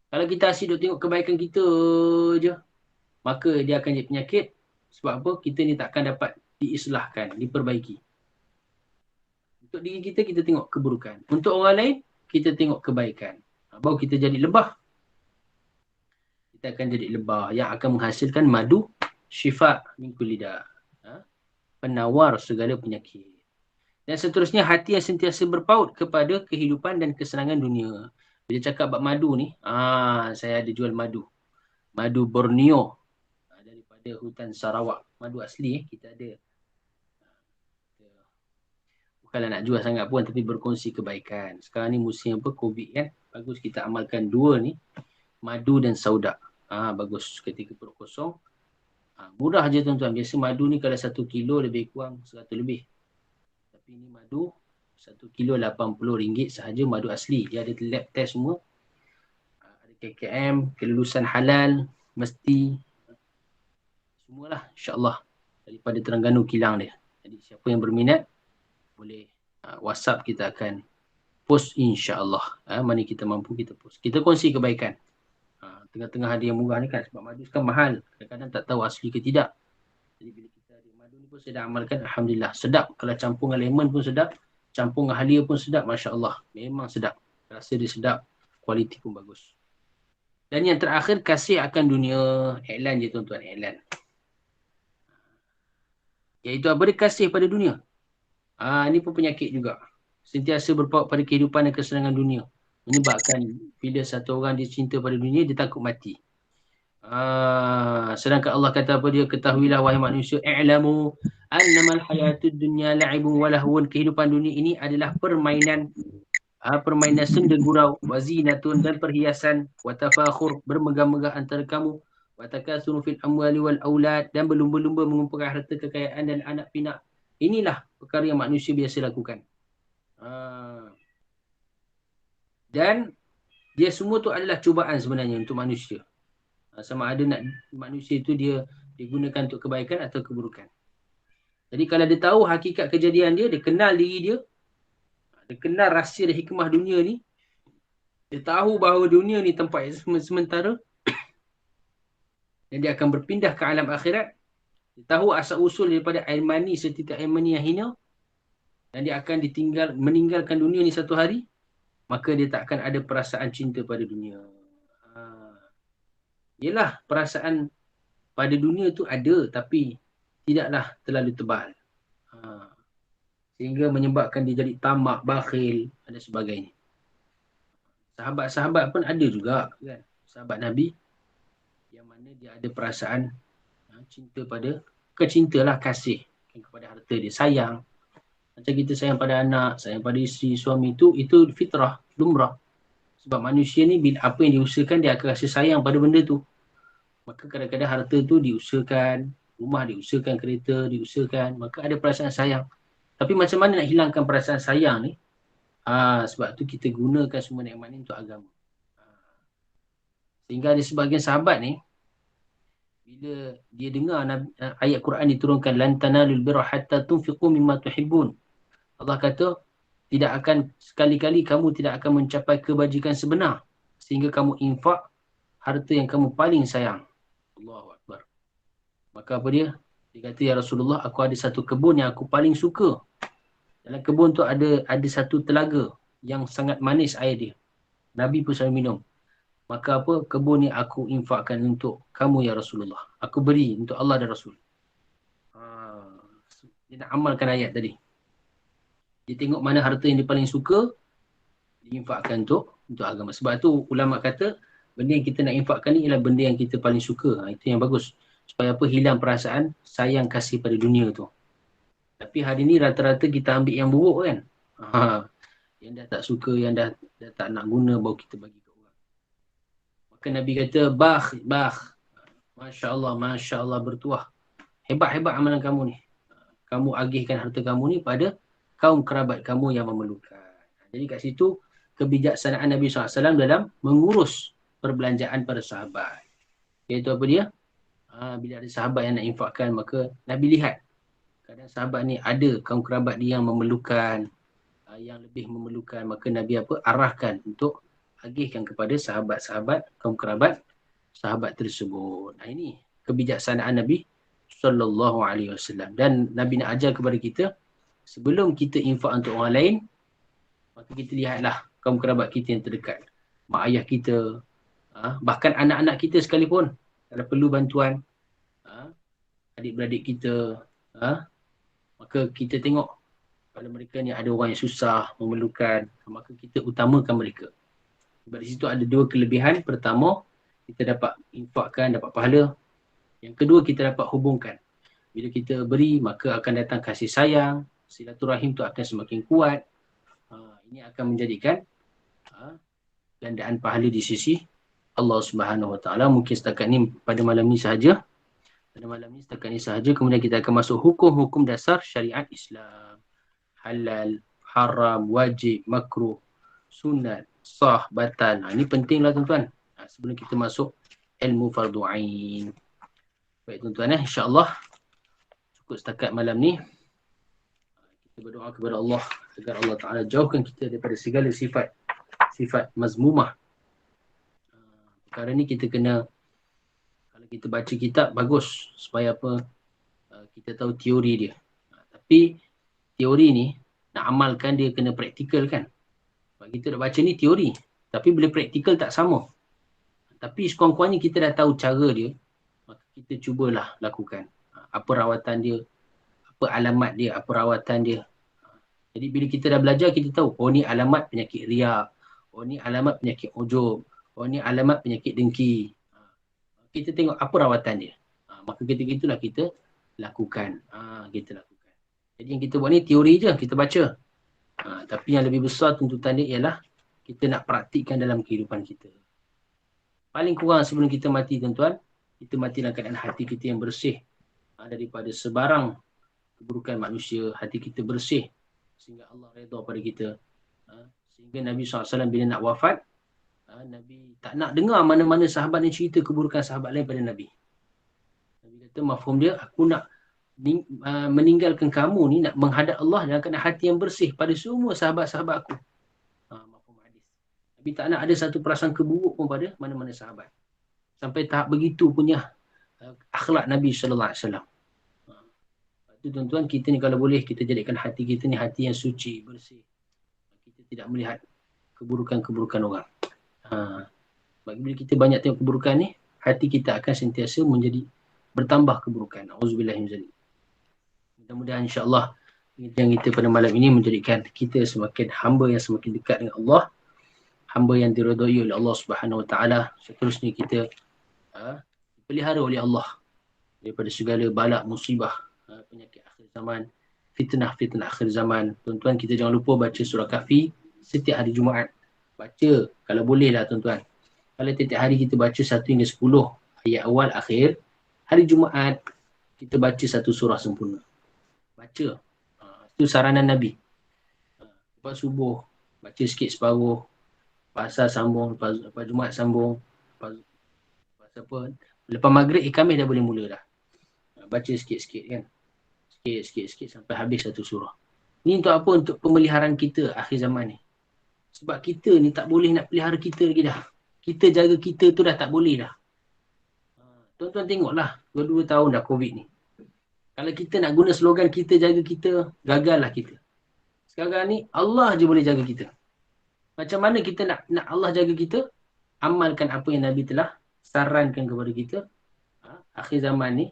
[SPEAKER 1] Kalau kita asyik duk tengok kebaikan kita je, maka dia akan jadi penyakit. Sebab apa? Kita ni takkan dapat diislahkan, diperbaiki. Untuk diri kita, kita tengok keburukan. Untuk orang lain, kita tengok kebaikan. Baru kita jadi lebah. Kita akan jadi lebah yang akan menghasilkan madu syifa min kulli da. Penawar segala penyakit. Dan seterusnya hati yang sentiasa berpaut kepada kehidupan dan kesenangan dunia. Bila cakap bab madu ni, saya ada jual madu. Madu Borneo daripada hutan Sarawak. Madu asli kita ada. Bukanlah nak jual sangat pun tapi berkongsi kebaikan. Sekarang ni musim apa COVID kan. Bagus kita amalkan dua ni. Madu dan sauda. Bagus ketika perut kosong. Murah je tuan-tuan. Biasa madu ni kalau 1 kilo lebih kurang 100 lebih. Tapi ni madu 1 kilo RM80 sahaja madu asli. Dia ada lab test semua. Ada KKM, kelulusan halal, mesti. Semualah insyaAllah. Daripada Terengganu Kilang dia. Jadi siapa yang berminat boleh WhatsApp kita akan post insyaAllah. Mana kita mampu kita post. Kita kongsi kebaikan. Tengah-tengah ada yang murah ni kan. Sebab madu sekarang mahal. Kadang-kadang tak tahu asli ke tidak. Jadi bila kita ada madu ni pun saya dah amalkan. Alhamdulillah. Sedap. Kalau campur dengan lemon pun sedap. Campur dengan halia pun sedap. Masya Allah. Memang sedap. Rasa dia sedap. Kualiti pun bagus. Dan yang terakhir, kasih akan dunia. Iklan je tuan-tuan. Iklan. Iaitu apa dia? Kasih pada dunia. Ini pun penyakit juga. Sentiasa berpaut pada kehidupan dan kesenangan dunia. Menyebabkan bila satu orang dia cinta pada dunia, dia takut mati. Sedangkan Allah kata apa dia? Ketahuilah wahai manusia, i'lamu annamal hayatud dunya la'ibun wa lahwun. Kehidupan dunia ini adalah permainan senda gurau, wazinatun dan perhiasan, wa tafakhur bermegah-megah antara kamu, wa takatsur fil amwali wal aulad dan berlumba-lumba mengumpulkan harta kekayaan dan anak pinak. Inilah perkara yang manusia biasa lakukan. Dan dia semua tu adalah cubaan sebenarnya untuk manusia. Sama ada nak manusia itu dia digunakan untuk kebaikan atau keburukan. Jadi kalau dia tahu hakikat kejadian dia, dia kenal diri dia, dia kenal rahsia dan hikmah dunia ni, dia tahu bahawa dunia ni tempat sementara dan dia akan berpindah ke alam akhirat. Dia tahu asal-usul daripada air mani setitik air mani yang hina dan dia akan meninggalkan dunia ni satu hari. maka dia tak akan ada perasaan cinta pada dunia. Yelah, perasaan pada dunia tu ada, tapi tidaklah terlalu tebal. Sehingga menyebabkan dia jadi tamak, bakhil dan sebagainya. Sahabat-sahabat pun ada juga kan, sahabat Nabi yang mana dia ada perasaan cinta pada, bukan cintalah, kasih kepada harta dia, sayang. Macam kita sayang pada anak, sayang pada isteri, suami, itu fitrah, lumrah. Sebab manusia ni bila apa yang diusahakan, dia akan rasa sayang pada benda tu. Maka kadang-kadang harta tu diusahakan, rumah diusahakan, kereta diusahakan, maka ada perasaan sayang. Tapi macam mana nak hilangkan perasaan sayang ni? Sebab tu kita gunakan semua nikmat ni untuk agama. Sehingga ada sebahagian sahabat ni, bila dia dengar ayat Quran diturunkan, lan tanalul birra hatta tunfiqu mimma tuhibbun. Allah kata, tidak akan, sekali-kali kamu tidak akan mencapai kebajikan sebenar sehingga kamu infak harta yang kamu paling sayang. Allahu Akbar. Maka apa dia? Dia kata, ya Rasulullah, aku ada satu kebun yang aku paling suka. Dalam kebun tu ada satu telaga yang sangat manis air dia. Nabi pun selalu minum. Maka apa? Kebun ni aku infakkan untuk kamu ya Rasulullah. Aku beri untuk Allah dan Rasul. Dia nak amalkan ayat tadi. Dia tengok mana harta yang dia paling suka, diinfakkan untuk agama. Sebab tu ulama kata, benda yang kita nak infakkan ni ialah benda yang kita paling suka. Itu yang bagus. Supaya apa? Hilang perasaan sayang kasih pada dunia tu. Tapi hari ni rata-rata kita ambil yang buruk kan. Yang dah tak suka, yang dah tak nak guna, baru kita bagi ke orang. Maka Nabi kata, bah. Masya Allah bertuah. Hebat-hebat amalan kamu ni. Kamu agihkan harta kamu ni pada kaum kerabat kamu yang memerlukan. Jadi kat situ, kebijaksanaan Nabi SAW dalam mengurus perbelanjaan para sahabat. Iaitu apa dia? Bila ada sahabat yang nak infakkan, maka Nabi lihat. Kadang sahabat ni ada kaum kerabat dia yang memerlukan, yang lebih memerlukan, maka Nabi arahkan untuk agihkan kepada sahabat-sahabat, kaum kerabat sahabat tersebut. Ini kebijaksanaan Nabi SAW. Dan Nabi nak ajar kepada kita, sebelum kita infak untuk orang lain, maka kita lihatlah kaum kerabat kita yang terdekat. Mak ayah kita, bahkan anak-anak kita sekalipun, kalau perlu bantuan, adik-beradik kita, maka kita tengok kalau mereka ni ada orang yang susah, memerlukan, maka kita utamakan mereka. Sebab di situ ada dua kelebihan. Pertama, kita dapat infakkan, dapat pahala. Yang kedua, kita dapat hubungkan. Bila kita beri, maka akan datang kasih sayang, silaturahim tu akan semakin kuat. Ini akan menjadikan gandaan pahala di sisi Allah Subhanahu Wa Taala. Mungkin setakat ni pada malam ni sahaja. Kemudian kita akan masuk hukum-hukum dasar syariat Islam. Halal, haram, wajib, makruh, sunat, sah, batal. Ini pentinglah tuan-tuan. Sebelum kita masuk ilmu fardu ain. Baik tuan-tuan, insya-Allah cukup setakat malam ni. Kita berdoa kepada Allah agar Allah Taala jauhkan kita daripada segala sifat mazmumah. Perkara ni kita kena, kalau kita baca kitab bagus supaya apa? Kita tahu teori dia. Tapi teori ni nak amalkan dia kena praktikal kan. Sebab kita dah baca ni teori, tapi bila praktikal tak sama. Tapi sekurang-kurangnya kita dah tahu cara dia, maka kita cubalah lakukan. Apa rawatan dia, apa alamat dia, apa rawatan dia. Jadi bila kita dah belajar, kita tahu, oh ni alamat penyakit riak, oh ni alamat penyakit ujub, oh ni alamat penyakit dengki. Kita tengok apa rawatan dia. Maka ketika itulah kita lakukan. Jadi yang kita buat ni teori je, kita baca. Tapi yang lebih besar tuntutan dia ialah kita nak praktikkan dalam kehidupan kita. Paling kurang sebelum kita mati tuan-tuan, kita mati dalam keadaan hati kita yang bersih daripada sebarang keburukan manusia. Hati kita bersih sehingga Allah redha pada kita. Sehingga Nabi SAW bila nak wafat, Nabi tak nak dengar mana-mana sahabat yang cerita keburukan sahabat lain pada Nabi. Nabi kata mafhum dia, aku nak meninggalkan kamu ni, nak menghadap Allah dalam keadaan hati yang bersih pada semua sahabat-sahabat aku. Mafhum hadis. Nabi tak nak ada satu perasaan keburuk pun pada mana-mana sahabat. Sampai tahap begitu punya akhlak Nabi SAW. Itu tuan-tuan, kita ni kalau boleh kita jadikan hati kita ni hati yang suci, bersih. Kita tidak melihat keburukan-keburukan orang. Bagi bila kita banyak tengok keburukan ni, hati kita akan sentiasa menjadi bertambah keburukan. Auzubillahi min zalik. Mudah-mudahan insya-Allah yang kita pada malam ini menjadikan kita semakin hamba yang semakin dekat dengan Allah, hamba yang diridai oleh Allah Subhanahu Wa Taala. Seterusnya kita dipelihara oleh Allah daripada segala balak, musibah, penyakit akhir zaman, fitnah-fitnah akhir zaman. Tuan-tuan, kita jangan lupa baca surah Kahfi setiap hari Jumaat. Baca kalau boleh lah tuan-tuan. Kalau tiap hari kita baca 1 hingga 10 ayat awal akhir, hari Jumaat kita baca satu surah sempurna. Baca. Itu saranan Nabi. Lepas subuh baca sikit separuh, pasal sambung, lepas Jumaat sambung, lepas lepas maghrib Khamis dah boleh mula dah. Baca sikit-sikit kan. Sikit-sikit sampai habis satu surah. Ni untuk apa? Untuk pemeliharaan kita akhir zaman ni. Sebab kita ni tak boleh nak pelihara kita lagi dah. Kita jaga kita tu dah tak boleh dah. Tuan-tuan tengoklah, 2 tahun dah COVID ni. Kalau kita nak guna slogan kita jaga kita, gagallah kita. Sekarang ni Allah je boleh jaga kita. Macam mana kita nak Allah jaga kita? Amalkan apa yang Nabi telah sarankan kepada kita akhir zaman ni,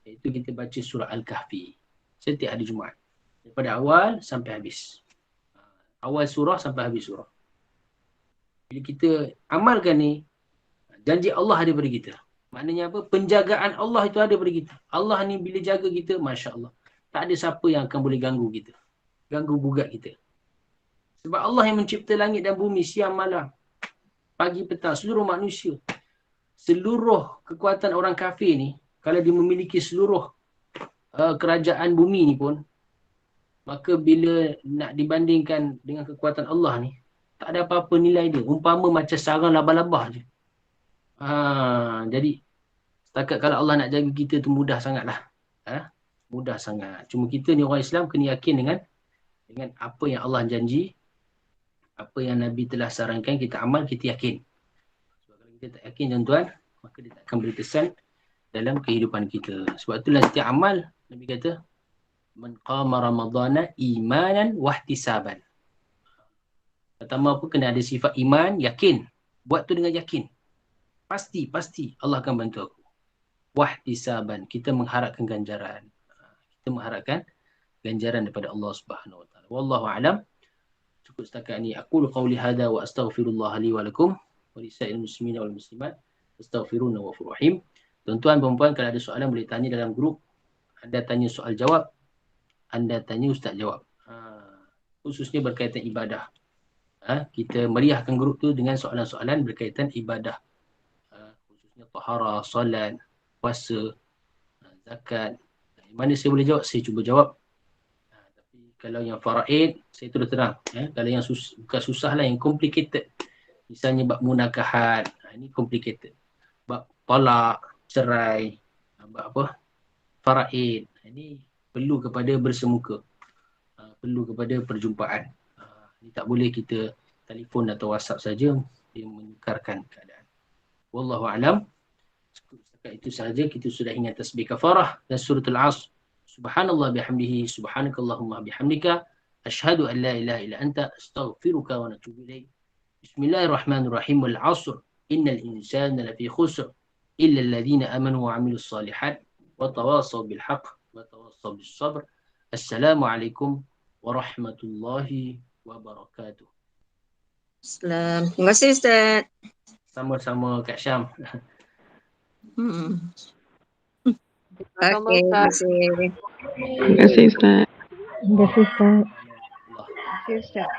[SPEAKER 1] iaitu kita baca surah Al-Kahfi setiap hari Jumaat. Daripada awal sampai habis. Awal surah sampai habis surah. Bila kita amalkan ni, janji Allah ada pada kita. Maknanya apa? Penjagaan Allah itu ada pada kita. Allah ni bila jaga kita, Masya Allah, tak ada siapa yang akan boleh ganggu kita. Ganggu gugat kita. Sebab Allah yang mencipta langit dan bumi siang malam, pagi petang, seluruh manusia. Seluruh kekuatan orang kafir ni, kalau dia memiliki seluruh kerajaan bumi ni pun, maka bila nak dibandingkan dengan kekuatan Allah ni, tak ada apa-apa nilai dia. Umpama macam sarang labah-labah je. Jadi, setakat kalau Allah nak jaga kita tu mudah sangatlah. Mudah sangat. Cuma kita ni orang Islam kena yakin dengan apa yang Allah janji, apa yang Nabi telah sarankan, kita amal, kita yakin. Sebab kalau kita tak yakin tuan-tuan, maka dia tak akan berkesan dalam kehidupan kita. Sebab itulah setiap amal, Nabi kata, man qama ramadhana imanan wahtisaban. Pertama apa? Kena ada sifat iman, yakin. Buat tu dengan yakin. Pasti Allah akan bantu aku. Wahtisaban, kita mengharapkan ganjaran. Kita mengharapkan ganjaran daripada Allah Subhanahu Wa Taala. Wallahu a'lam. Cukup setakat ni. Aqulu qawli hadha wa astaghfirullah li wa lakum wa lisa'il muslimina wal muslimat. Astaghfiruna wa furuhim. Tuan-tuan, perempuan, kalau ada soalan boleh tanya dalam grup. Anda tanya soal jawab, anda tanya ustaz jawab. Khususnya berkaitan ibadah. Kita meriahkan grup tu dengan soalan-soalan berkaitan ibadah. Khususnya tahara, solat, puasa, zakat. Mana saya boleh jawab, saya cuba jawab. Tapi kalau yang faraid, saya terus terang. Kalau yang bukan susah lah, yang complicated. Misalnya bab munakahat, ini complicated. Bab talak, cerai, bab apa? Faraid. Ini perlu kepada bersemuka. Perlu kepada perjumpaan. Ini tak boleh kita telefon atau WhatsApp saja, dia menyukarkan keadaan. Wallahu a'lam. Setakat itu sahaja kita sudah ingat tasbih kafarah dan suratul Asr. Subhanallah bihamdihi, subhanakallahumma bihamdika, asyhadu an la ilaha illa anta, astaghfiruka wa natubu ilaik. Bismillahirrahmanirrahim. Wal 'asr, innal insana lafi khusr, illa alladhina amanu wa 'amilus salihat wa tawassaw bil haqq wa tawassaw bis sabr. Assalamualaikum warahmatullahi wabarakatuh.
[SPEAKER 3] Salam. Terima kasih Ustaz.
[SPEAKER 1] Sama-sama Kak Syam.
[SPEAKER 3] Okey, terima kasih.
[SPEAKER 4] Terima kasih Ustaz.
[SPEAKER 5] Terima kasih Ustaz.
[SPEAKER 1] Allah.
[SPEAKER 5] Terima kasih Ustaz.